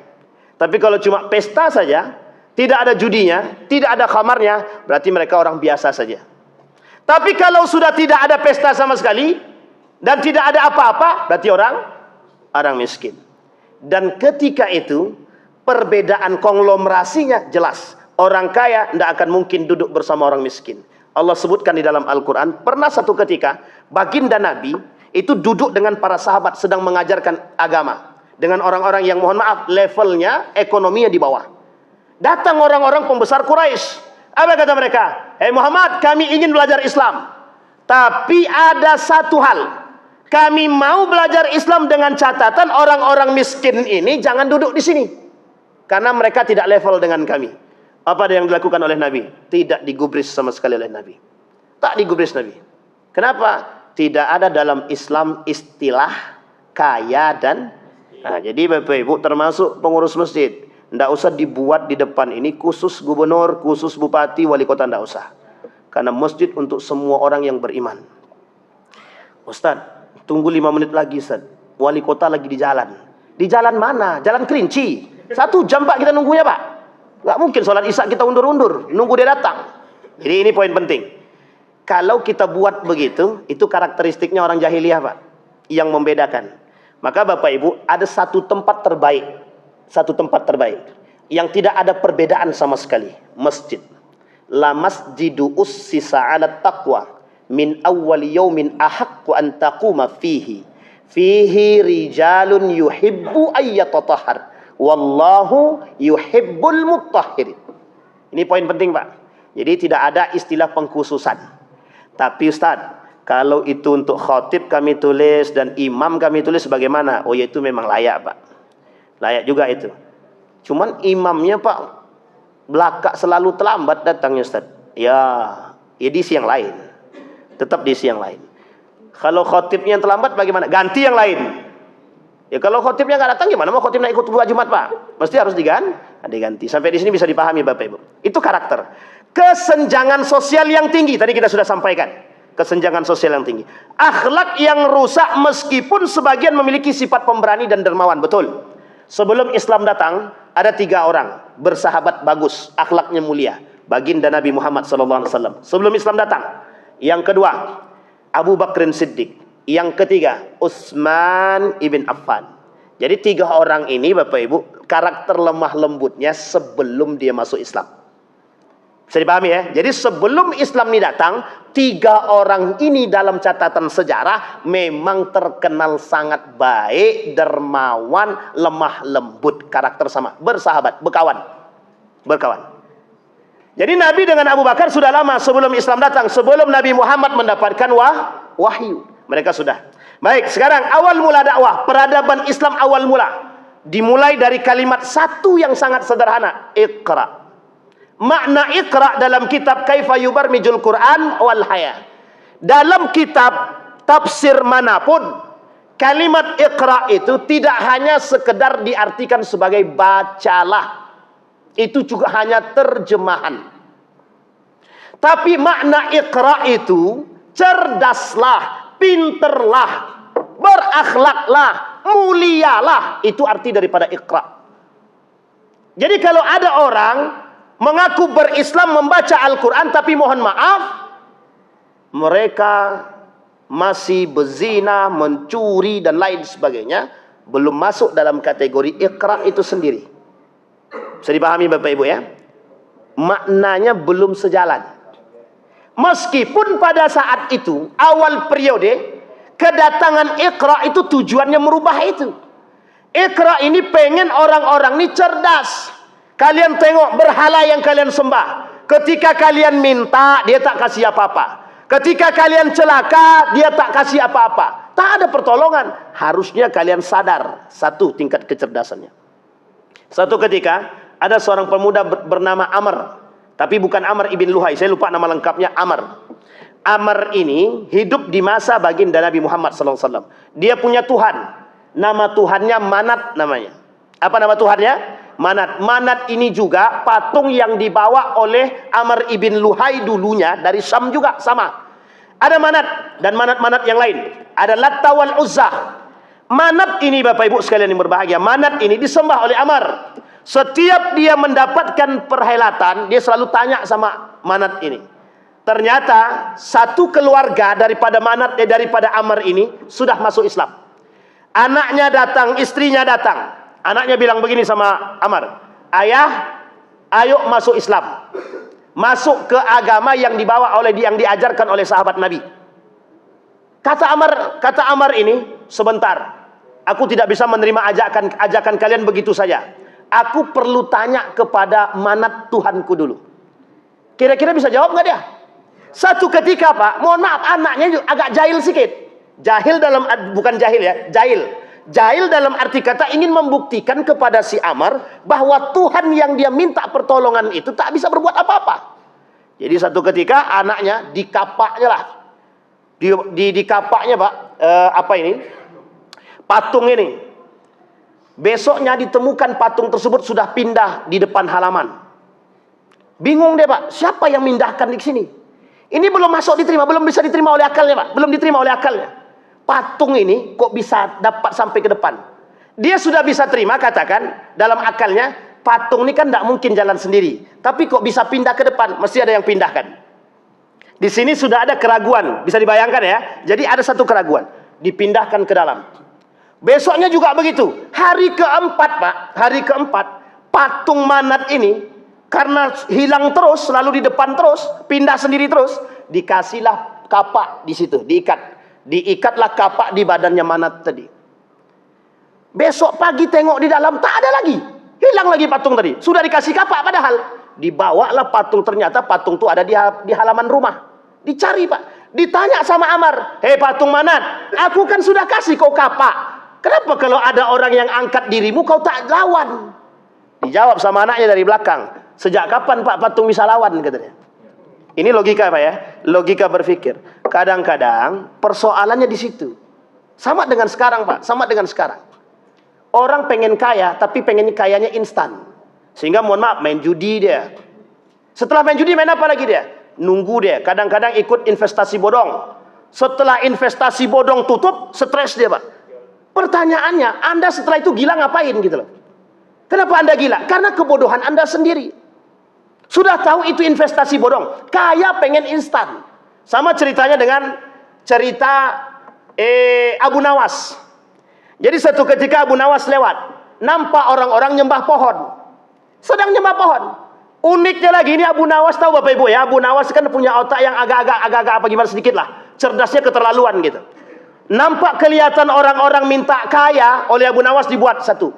Speaker 1: Tapi kalau cuma pesta saja, tidak ada judinya, tidak ada khamarnya, berarti mereka orang biasa saja. Tapi kalau sudah tidak ada pesta sama sekali, dan tidak ada apa-apa, berarti orang miskin. Dan ketika itu perbedaan konglomerasinya jelas. Orang kaya tidak akan mungkin duduk bersama orang miskin. Allah sebutkan di dalam Al-Quran, pernah satu ketika baginda Nabi itu duduk dengan para sahabat sedang mengajarkan agama. Dengan orang-orang yang mohon maaf levelnya, ekonominya di bawah. Datang orang-orang pembesar Quraisy. Apa kata mereka? Hei Muhammad, kami ingin belajar Islam. Tapi ada satu hal. Kami mau belajar Islam dengan catatan orang-orang miskin ini jangan duduk di sini. Karena mereka tidak level dengan kami. Apa yang dilakukan oleh Nabi? Tidak digubris sama sekali oleh Nabi. Tak digubris Nabi. Kenapa? Tidak ada dalam Islam istilah kaya dan... Nah, jadi Bapak Ibu termasuk pengurus masjid. Tidak usah dibuat di depan ini khusus gubernur, khusus bupati, wali kota, tidak usah. Karena masjid untuk semua orang yang beriman. Ustaz, tunggu 5 menit lagi Ustaz. Wali kota lagi di jalan. Di jalan mana? Jalan Kerinci. 1 jam Pak kita nunggunya Pak. Nggak mungkin sholat isya kita undur-undur. Nunggu dia datang. Jadi ini poin penting. Kalau kita buat begitu, itu karakteristiknya orang jahiliyah Pak. Yang membedakan. Maka Bapak Ibu ada satu tempat terbaik. Satu tempat terbaik. Yang tidak ada perbedaan sama sekali. Masjid. La masjidu ussisa ala taqwa. Min awwal yaumin ahaqqu an taquma fihi rijalun yuhibbu ayyatatahhar wallahu yuhibbul mutahhirin. Ini poin penting Pak. Jadi tidak ada istilah pengkhususan. Tapi Ustaz, kalau itu untuk khatib kami tulis dan imam kami tulis bagaimana? Oh ya itu memang layak Pak. Layak juga itu. Cuman imamnya Pak belakang selalu terlambat datangnya Ustaz. Ya di siang lain. Tetap diisi yang lain. Kalau khotibnya yang terlambat bagaimana? Ganti yang lain. Ya kalau khotibnya nggak datang gimana? Mau khotib naik khutbah Jumat Pak? Mesti harus diganti. Sampai di sini bisa dipahami Bapak Ibu. Itu karakter. Kesenjangan sosial yang tinggi. Tadi kita sudah sampaikan. Kesenjangan sosial yang tinggi. Akhlak yang rusak meskipun sebagian memiliki sifat pemberani dan dermawan. Betul. Sebelum Islam datang, ada 3 orang bersahabat bagus, akhlaknya mulia. Baginda Nabi Muhammad SAW. Sebelum Islam datang. Yang kedua, Abu Bakrin Siddiq. Yang ketiga, Utsman ibn Affan. Jadi 3 orang ini Bapak Ibu, karakter lemah lembutnya sebelum dia masuk Islam. Bisa dipahami ya? Jadi sebelum Islam ini datang, 3 orang ini dalam catatan sejarah memang terkenal sangat baik, dermawan, lemah lembut, karakter sama, bersahabat, berkawan. Jadi Nabi dengan Abu Bakar sudah lama sebelum Islam datang, sebelum Nabi Muhammad mendapatkan wahyu. Mereka sudah. Baik, sekarang awal mula dakwah, peradaban Islam awal mula. Dimulai dari kalimat satu yang sangat sederhana, Iqra. makna Iqra dalam kitab Kaifa Yubarmijul Quran wal Haya. Dalam kitab tafsir manapun, kalimat Iqra itu tidak hanya sekedar diartikan sebagai bacalah. Itu juga hanya terjemahan. Tapi makna Iqra itu cerdaslah, pinterlah, berakhlaklah, mulialah. Itu arti daripada Iqra. Jadi kalau ada orang mengaku berislam membaca Al-Quran, tapi mohon maaf, mereka masih berzina, mencuri dan lain sebagainya, belum masuk dalam kategori Iqra itu sendiri. Bisa dipahami Bapak Ibu ya? Maknanya belum sejalan. Meskipun pada saat itu, awal periode, kedatangan Iqra itu tujuannya merubah itu. Iqra ini pengen orang-orang ini cerdas. Kalian tengok berhala yang kalian sembah. Ketika kalian minta, dia tak kasih apa-apa. Ketika kalian celaka, dia tak kasih apa-apa. Tak ada pertolongan. Harusnya kalian sadar satu tingkat kecerdasannya. Satu ketika ada seorang pemuda bernama Amr, tapi bukan Amr ibn Luhai. Saya lupa nama lengkapnya. Amr. Amr ini hidup di masa baginda Nabi Muhammad SAW. Dia punya Tuhan. Nama Tuhannya Manat namanya. Apa nama Tuhannya? Manat. Manat ini juga patung yang dibawa oleh Amr ibn Luhai dulunya dari Syam juga sama. Ada Manat dan Manat-Manat yang lain. Ada Latta wal Uzza. Manat ini Bapak Ibu sekalian yang berbahagia, Manat ini disembah oleh Amr. Setiap dia mendapatkan perhelatan, dia selalu tanya sama Manat ini. Ternyata satu keluarga daripada daripada Amr ini sudah masuk Islam. Anaknya datang, istrinya datang. Anaknya bilang begini sama Amr, ayah, ayo masuk Islam. Masuk ke agama yang dibawa oleh yang diajarkan oleh sahabat Nabi. Kata Amr ini, sebentar. Aku tidak bisa menerima ajakan kalian begitu saja. Aku perlu tanya kepada Manat Tuhanku dulu. Kira-kira bisa jawab nggak dia? Satu ketika Pak, mohon maaf, anaknya agak jahil sedikit. Jahil dalam, bukan jahil ya, jahil. Jahil dalam arti kata ingin membuktikan kepada si Amr bahwa Tuhan yang dia minta pertolongan itu tak bisa berbuat apa-apa. Jadi satu ketika anaknya dikapaknya lah. Dikapaknya Pak, apa ini? Patung ini. Besoknya ditemukan patung tersebut sudah pindah di depan halaman. Bingung deh Pak, siapa yang mindahkan di sini? Ini belum masuk diterima, belum bisa diterima oleh akalnya Pak, belum diterima oleh akalnya. Patung ini kok bisa dapat sampai ke depan? Dia sudah bisa terima, katakan dalam akalnya, patung ini kan tidak mungkin jalan sendiri. Tapi kok bisa pindah ke depan? Mesti ada yang pindahkan. Di sini sudah ada keraguan, bisa dibayangkan ya. Jadi ada satu keraguan, dipindahkan ke dalam. Besoknya juga begitu. Hari keempat Pak, hari keempat, patung Manat ini karena hilang terus, lalu di depan terus, pindah sendiri terus, dikasihlah kapak di situ, diikat. Diikatlah kapak di badannya Manat tadi. Besok pagi tengok di dalam, tak ada lagi. Hilang lagi patung tadi. Sudah dikasih kapak padahal. Dibawalah patung, ternyata patung itu ada di halaman rumah. Dicari Pak. Ditanya sama Amr, hei patung Manat, aku kan sudah kasih kau kapak. Kenapa kalau ada orang yang angkat dirimu kau tak lawan? Dijawab sama anaknya dari belakang, sejak kapan Pak patung bisa lawan, katanya. Ini logika Pak ya, logika berpikir. Kadang-kadang persoalannya di situ. Sama dengan sekarang Pak, sama dengan sekarang. Orang pengen kaya, tapi pengen kayanya instan. Sehingga mohon maaf, main judi dia. Setelah main judi, main apa lagi dia? Nunggu dia. Kadang-kadang ikut investasi bodong. Setelah investasi bodong tutup, stres dia Pak. Pertanyaannya, Anda setelah itu gila ngapain gitu loh? Kenapa Anda gila? Karena kebodohan Anda sendiri. Sudah tahu itu investasi bodong. Kaya pengen instan. Sama ceritanya dengan cerita Abu Nawas. Jadi satu ketika Abu Nawas lewat, nampak orang-orang nyembah pohon. Sedang nyembah pohon. Uniknya lagi, ini Abu Nawas, tahu Bapak Ibu ya, Abu Nawas kan punya otak yang agak-agak apa gimana sedikit lah. Cerdasnya keterlaluan gitu. Nampak kelihatan orang-orang minta kaya, oleh Abu Nawas dibuat satu.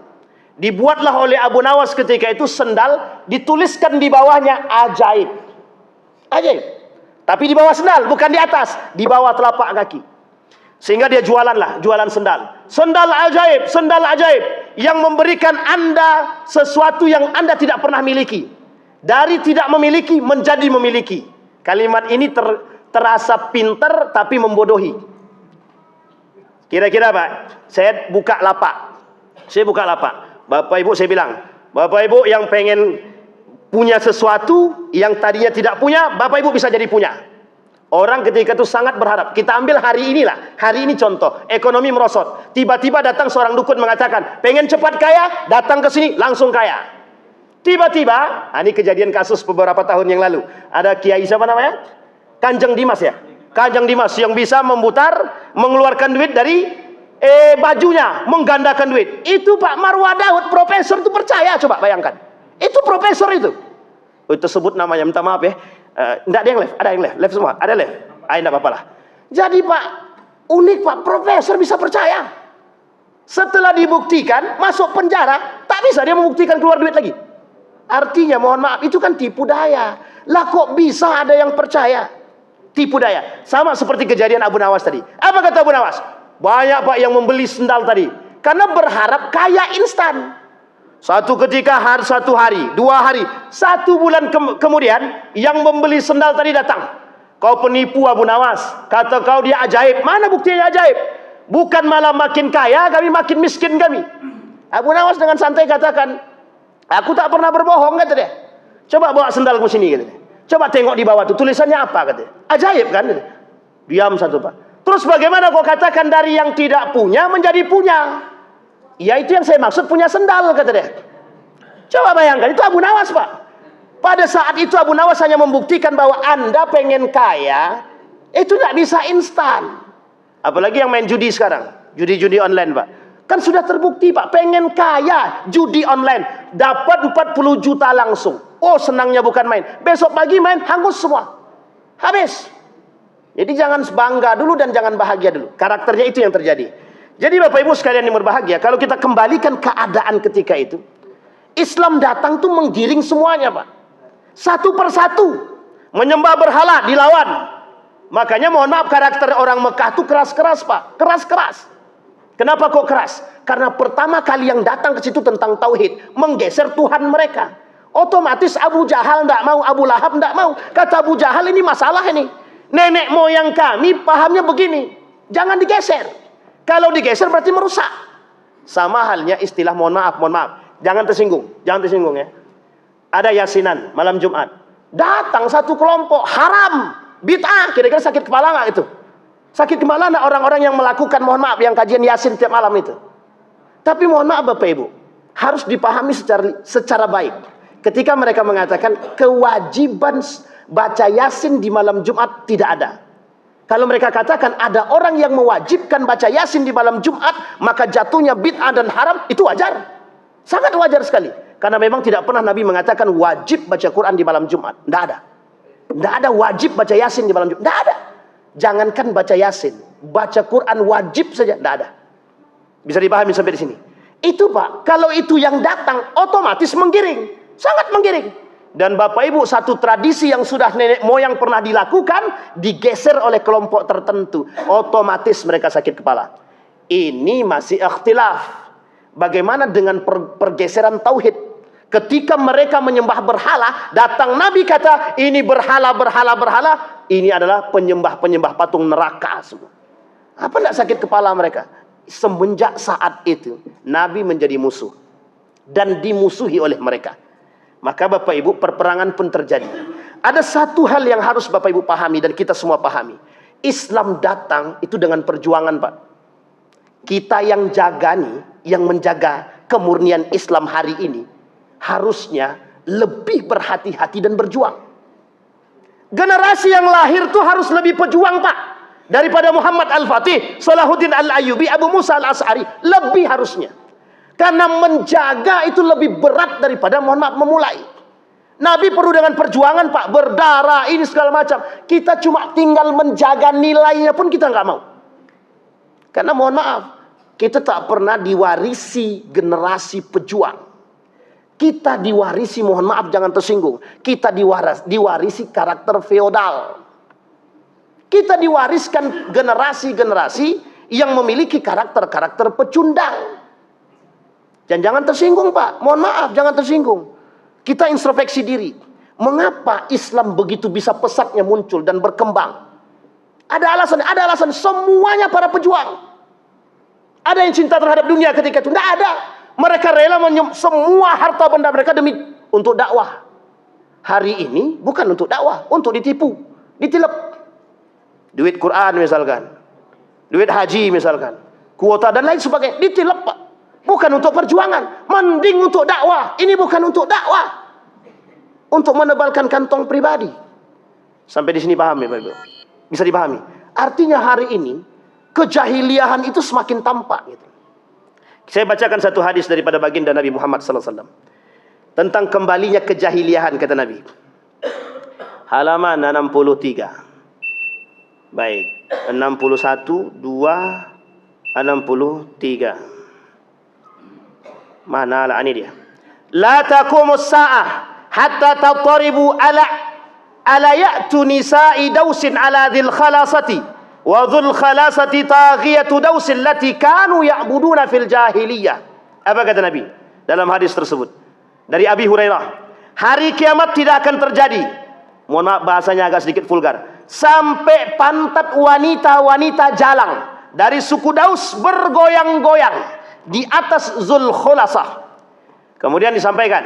Speaker 1: Dibuatlah oleh Abu Nawas ketika itu sendal, dituliskan di bawahnya ajaib. Ajaib. Tapi di bawah sendal, bukan di atas, di bawah telapak kaki. Sehingga dia jualan sendal. Sendal ajaib yang memberikan Anda sesuatu yang Anda tidak pernah miliki. Dari tidak memiliki menjadi memiliki. Kalimat ini terasa pintar tapi membodohi. Kira-kira Pak, saya buka lapak. Bapak Ibu saya bilang, Bapak Ibu yang pengen punya sesuatu yang tadinya tidak punya, Bapak Ibu bisa jadi punya. Orang ketika itu sangat berharap. Kita ambil hari inilah. Hari ini contoh, ekonomi merosot. Tiba-tiba datang seorang dukun mengatakan, pengen cepat kaya, datang ke sini langsung kaya. Tiba-tiba, ini kejadian kasus beberapa tahun yang lalu. Ada kiai siapa namanya? Kanjeng Dimas ya. Kanjeng Dimas yang bisa memutar, mengeluarkan duit dari bajunya, menggandakan duit. Itu Pak Marwah Daud, profesor itu percaya, coba bayangkan. Itu profesor itu. Itu sebut namanya, minta maaf ya. Enggak ada yang live, ada yang live semua, ada live. Enggak apa-apa lah. Jadi Pak, unik Pak, profesor bisa percaya. Setelah dibuktikan, masuk penjara, tak bisa dia membuktikan keluar duit lagi. Artinya, mohon maaf, itu kan tipu daya. Lah kok bisa ada yang percaya? Tipu daya. Sama seperti kejadian Abu Nawas tadi. Apa kata Abu Nawas? Banyak Pak yang membeli sendal tadi. Karena berharap kaya instan. Satu ketika, satu hari, 2 hari, 1 bulan kemudian, yang membeli sendal tadi datang. Kau penipu Abu Nawas. Kata kau dia ajaib. Mana buktinya ajaib? Bukan malah makin kaya, kami makin miskin kami. Abu Nawas dengan santai katakan, aku tak pernah berbohong, kata dia. Coba bawa sendalku sini, kata dia. Coba tengok di bawah itu, tulisannya apa, kata dia. Ajaib kan? Diam satu Pak. Terus bagaimana kau katakan dari yang tidak punya menjadi punya? Ya itu yang saya maksud punya sendal, kata dia. Coba bayangkan, itu Abu Nawas Pak. Pada saat itu Abu Nawas hanya membuktikan bahwa Anda pengen kaya, itu tidak bisa instan. Apalagi yang main judi sekarang, judi-judi online Pak. Kan sudah terbukti Pak, pengen kaya, judi online, dapat 40 juta langsung. Oh senangnya bukan main. Besok pagi main, hangus semua. Habis. Jadi jangan bangga dulu dan jangan bahagia dulu. Karakternya itu yang terjadi. Jadi Bapak Ibu sekalian yang berbahagia, kalau kita kembalikan keadaan ketika itu, Islam datang tuh menggiring semuanya Pak. Satu persatu. Menyembah berhala, dilawan. Makanya mohon maaf, karakter orang Mekah tuh keras-keras Pak. Keras-keras. Kenapa kok keras? Karena pertama kali yang datang ke situ tentang tauhid, menggeser Tuhan mereka. Otomatis Abu Jahal tidak mau, Abu Lahab tidak mau. Kata Abu Jahal, ini masalah ini. Nenek moyang kami pahamnya begini. Jangan digeser. Kalau digeser berarti merusak. Sama halnya istilah mohon maaf. Jangan tersinggung ya. Ada yasinan malam Jumat. Datang satu kelompok haram, bid'ah. Kira-kira sakit kepala nggak itu? Sakit kepala nggak orang-orang yang melakukan mohon maaf yang kajian yasin tiap malam itu? Tapi mohon maaf Bapak Ibu, harus dipahami secara baik. Ketika mereka mengatakan kewajiban baca yasin di malam Jumat tidak ada. Kalau mereka katakan ada orang yang mewajibkan baca yasin di malam Jumat, maka jatuhnya bid'ah dan haram, itu wajar. Sangat wajar sekali. Karena memang tidak pernah Nabi mengatakan wajib baca Quran di malam Jumat. Tidak ada. Tidak ada wajib baca yasin di malam Jumat. Tidak ada. Jangankan baca yasin, baca Quran wajib saja. Tidak ada. Bisa dipahami sampai di sini. Itu Pak, kalau itu yang datang, otomatis menggiring. Sangat menggiring. Dan Bapak Ibu, satu tradisi yang sudah nenek moyang pernah dilakukan, digeser oleh kelompok tertentu. Otomatis mereka sakit kepala. Ini masih ikhtilaf. Bagaimana dengan pergeseran tauhid? Ketika mereka menyembah berhala, datang Nabi kata, ini berhala. Ini adalah penyembah patung neraka semua. Apa tidak sakit kepala mereka? Semenjak saat itu, Nabi menjadi musuh. Dan dimusuhi oleh mereka. Maka Bapak Ibu, perperangan pun terjadi. Ada satu hal yang harus Bapak Ibu pahami dan kita semua pahami. Islam datang itu dengan perjuangan Pak. Kita yang jaga nih, yang menjaga kemurnian Islam hari ini, harusnya lebih berhati-hati dan berjuang. Generasi yang lahir tuh harus lebih pejuang Pak. Daripada Muhammad Al-Fatih, Salahuddin Al-Ayyubi, Abu Musa Al-As'ari. Lebih harusnya. Karena menjaga itu lebih berat daripada mohon maaf memulai. Nabi perlu dengan perjuangan Pak, berdarah ini segala macam. Kita cuma tinggal menjaga nilainya pun kita nggak mau. Karena mohon maaf, kita tak pernah diwarisi generasi pejuang. Kita diwarisi, mohon maaf jangan tersinggung, kita diwarisi karakter feodal. Kita diwariskan generasi-generasi yang memiliki karakter-karakter pecundang. Dan jangan tersinggung Pak, mohon maaf jangan tersinggung. Kita introspeksi diri. Mengapa Islam begitu bisa pesatnya muncul dan berkembang? Ada alasan semuanya para pejuang. Ada yang cinta terhadap dunia ketika itu? Tidak ada. Mereka rela semua harta benda mereka demi untuk dakwah. Hari ini bukan untuk dakwah, untuk ditipu, ditilep. Duit Quran misalkan, duit haji misalkan, kuota dan lain sebagainya, ditilep Pak. Bukan untuk perjuangan, mending untuk dakwah. Ini bukan untuk dakwah, untuk menebalkan kantong pribadi. Sampai di sini paham ya Pak Ibu? Bisa dipahami. Artinya hari ini kejahiliahan itu semakin tampak gitu. Saya bacakan satu hadis daripada baginda Nabi Muhammad SAW tentang kembalinya kejahiliahan, kata Nabi. Halaman 63. Baik, 61, 2, 63. Mana lah ini dia. La taqumus sa'ah hatta tattaribu ala ya'tu nisa'i dausin ala dhil khalasati wa dhul khalasati taghiyatu dausin lati kanu ya'buduna fil jahiliyah. Apa kata Nabi dalam hadis tersebut dari Abi Hurairah? Hari kiamat tidak akan terjadi, mohon maaf bahasanya agak sedikit vulgar, sampai pantat wanita-wanita jalang dari suku Daus bergoyang-goyang di atas Zul Khulasah. Kemudian disampaikan,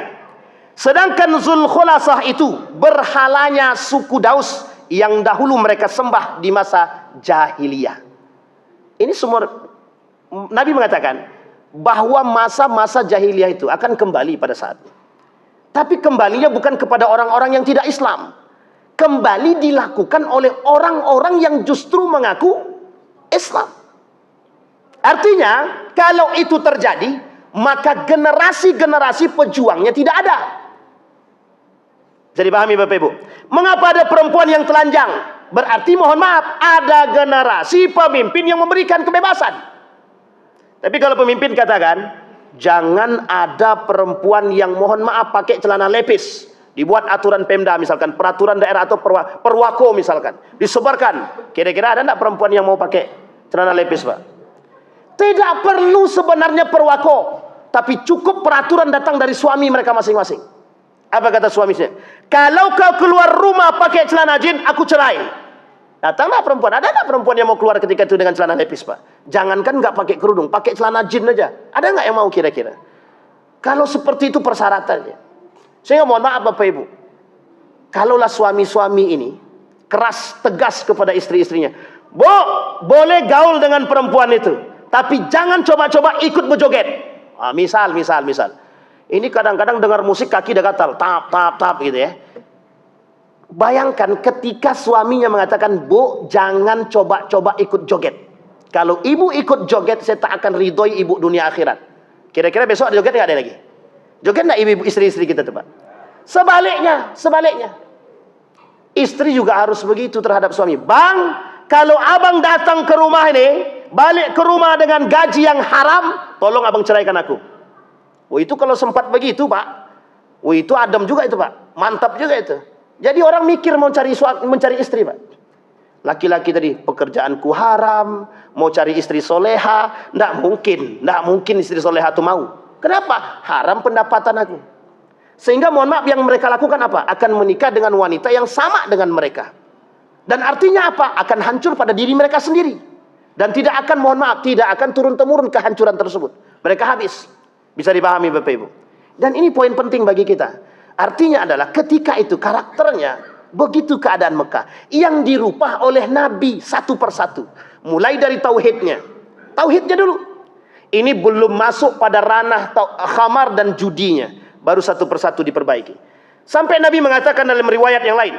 Speaker 1: sedangkan Zul Khulasah itu berhalanya suku Daus yang dahulu mereka sembah di masa jahiliyah. Ini semua Nabi mengatakan bahwa masa-masa jahiliyah itu akan kembali pada saatnya. Tapi kembalinya bukan kepada orang-orang yang tidak Islam. Kembali dilakukan oleh orang-orang yang justru mengaku Islam. Artinya, kalau itu terjadi, maka generasi-generasi pejuangnya tidak ada. Jadi pahami Bapak Ibu. Mengapa ada perempuan yang telanjang? Berarti mohon maaf, ada generasi pemimpin yang memberikan kebebasan. Tapi kalau pemimpin katakan, jangan ada perempuan yang mohon maaf pakai celana lepis. Dibuat aturan Pemda misalkan, peraturan daerah atau perwako misalkan. Disebarkan. Kira-kira ada enggak perempuan yang mau pakai celana lepis Pak? Tidak perlu sebenarnya perwako. Tapi cukup peraturan datang dari suami mereka masing-masing. Apa kata suaminya? Kalau kau keluar rumah pakai celana jin, aku cerai. Datanglah perempuan. Ada nggak perempuan yang mau keluar ketika itu dengan celana lepis Pak? Jangankan nggak pakai kerudung, pakai celana jin aja. Ada nggak yang mau kira-kira? Kalau seperti itu persyaratannya. Sehingga mohon maaf Bapak Ibu, kalaulah suami-suami ini keras, tegas kepada istri-istrinya, Bu, boleh gaul dengan perempuan itu, tapi jangan coba-coba ikut berjoget. Misal. Ini kadang-kadang dengar musik kaki dah gatal, tap gitu ya. Bayangkan ketika suaminya mengatakan, Bu, jangan coba-coba ikut joget. Kalau ibu ikut joget, saya tak akan ridhoi ibu dunia akhirat. Kira-kira besok ada joget nggak ada lagi? Joget nggak ibu istri-istri kita tuh Pak? Sebaliknya. Istri juga harus begitu terhadap suami. Bang, kalau abang datang ke rumah ini, balik ke rumah dengan gaji yang haram, tolong abang ceraikan aku. Oh itu kalau sempat begitu Pak, oh itu adem juga itu Pak, mantap juga itu. Jadi orang mikir mau mencari istri Pak. Laki-laki tadi, pekerjaanku haram, mau cari istri soleha, nggak mungkin istri soleha itu mau. Kenapa? Haram pendapatan aku. Sehingga mohon maaf yang mereka lakukan apa? Akan menikah dengan wanita yang sama dengan mereka. Dan artinya apa? Akan hancur pada diri mereka sendiri. Dan tidak akan turun-temurun kehancuran tersebut. Mereka habis. Bisa dipahami Bapak Ibu. Dan ini poin penting bagi kita. Artinya adalah ketika itu karakternya begitu keadaan Mekah yang dirubah oleh Nabi satu persatu. Mulai dari tauhidnya. Tauhidnya dulu. Ini belum masuk pada ranah khamar dan judinya. Baru satu persatu diperbaiki. Sampai Nabi mengatakan dalam riwayat yang lain.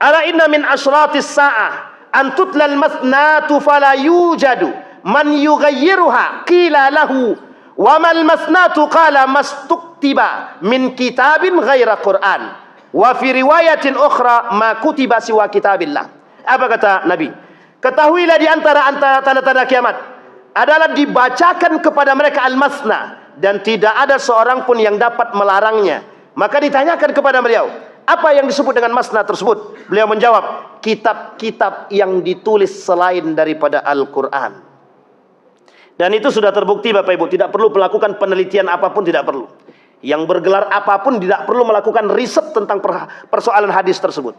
Speaker 1: Ala inna min asyratis sa'ah an tutlal masnatu fala yujadu man yughayyiruha qila lahu wa mal masnatu qala mastuktiba min kitabin ghaira Qur'an wa fi riwayatin ukhra ma kutiba siwa kitabillah. Apa kata Nabi? Ketahuilah di antara tanda-tanda kiamat adalah dibacakan kepada mereka al-masna dan tidak ada seorang pun yang dapat melarangnya. Maka ditanyakan kepada beliau, apa yang disebut dengan masna tersebut? Beliau menjawab, kitab-kitab yang ditulis selain daripada Al-Quran. Dan itu sudah terbukti Bapak Ibu, tidak perlu melakukan penelitian apapun, tidak perlu. Yang bergelar apapun tidak perlu melakukan riset tentang persoalan hadis tersebut.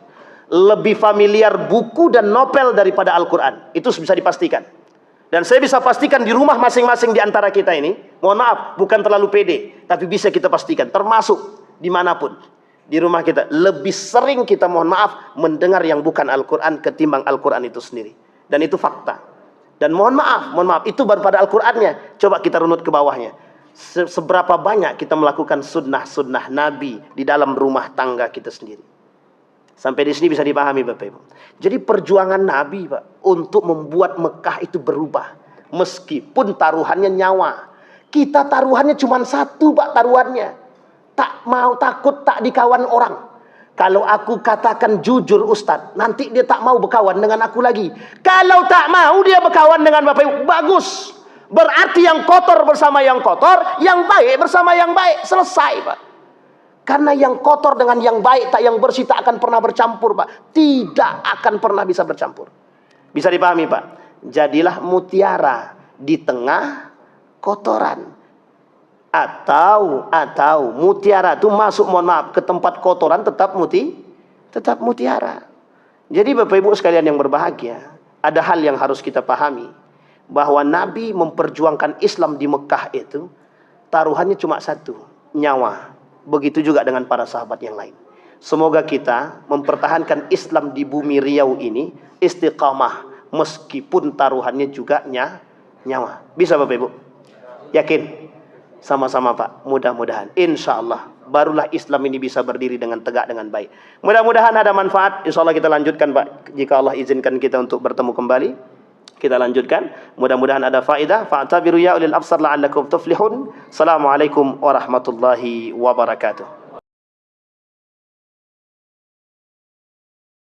Speaker 1: Lebih familiar buku dan novel daripada Al-Quran. Itu bisa dipastikan. Dan saya bisa pastikan di rumah masing-masing di antara kita ini, mohon maaf, bukan terlalu pede, tapi bisa kita pastikan, termasuk dimanapun, di rumah kita, lebih sering kita, mohon maaf, mendengar yang bukan Al-Quran ketimbang Al-Quran itu sendiri. Dan itu fakta. Dan mohon maaf, itu baru pada Al-Qurannya. Coba kita runut ke bawahnya. Seberapa banyak kita melakukan sunnah-sunnah Nabi di dalam rumah tangga kita sendiri. Sampai di sini bisa dipahami Bapak Ibu. Jadi perjuangan Nabi Pak untuk membuat Mekah itu berubah. Meskipun taruhannya nyawa. Kita taruhannya cuma satu Pak taruhannya. Tak mau takut tak dikawan orang. Kalau aku katakan jujur Ustadz, nanti dia tak mau berkawan dengan aku lagi. Kalau tak mau dia berkawan dengan Bapak Ibu, bagus. Berarti yang kotor bersama yang kotor, yang baik bersama yang baik. Selesai Pak. Karena yang kotor dengan yang baik, tak yang bersih tak akan pernah bercampur Pak. Tidak akan pernah bisa bercampur. Bisa dipahami Pak? Jadilah mutiara di tengah kotoran. Atau mutiara itu masuk, mohon maaf, ke tempat kotoran tetap mutiara. Jadi Bapak Ibu sekalian yang berbahagia, ada hal yang harus kita pahami. Bahwa Nabi memperjuangkan Islam di Mekah itu, taruhannya cuma satu, nyawa. Begitu juga dengan para sahabat yang lain. Semoga kita mempertahankan Islam di bumi Riau ini istiqamah meskipun taruhannya juga nyawa. Bisa Bapak Ibu? Yakin? Sama-sama Pak. Mudah-mudahan. Insya Allah. Barulah Islam ini bisa berdiri dengan tegak dengan baik. Mudah-mudahan ada manfaat. Insya Allah kita lanjutkan Pak. Jika Allah izinkan kita untuk bertemu kembali, kita lanjutkan. Mudah-mudahan ada faedah. Fa'tabiru ya ulil absar la'allakum tuflihun. Assalamualaikum warahmatullahi wabarakatuh.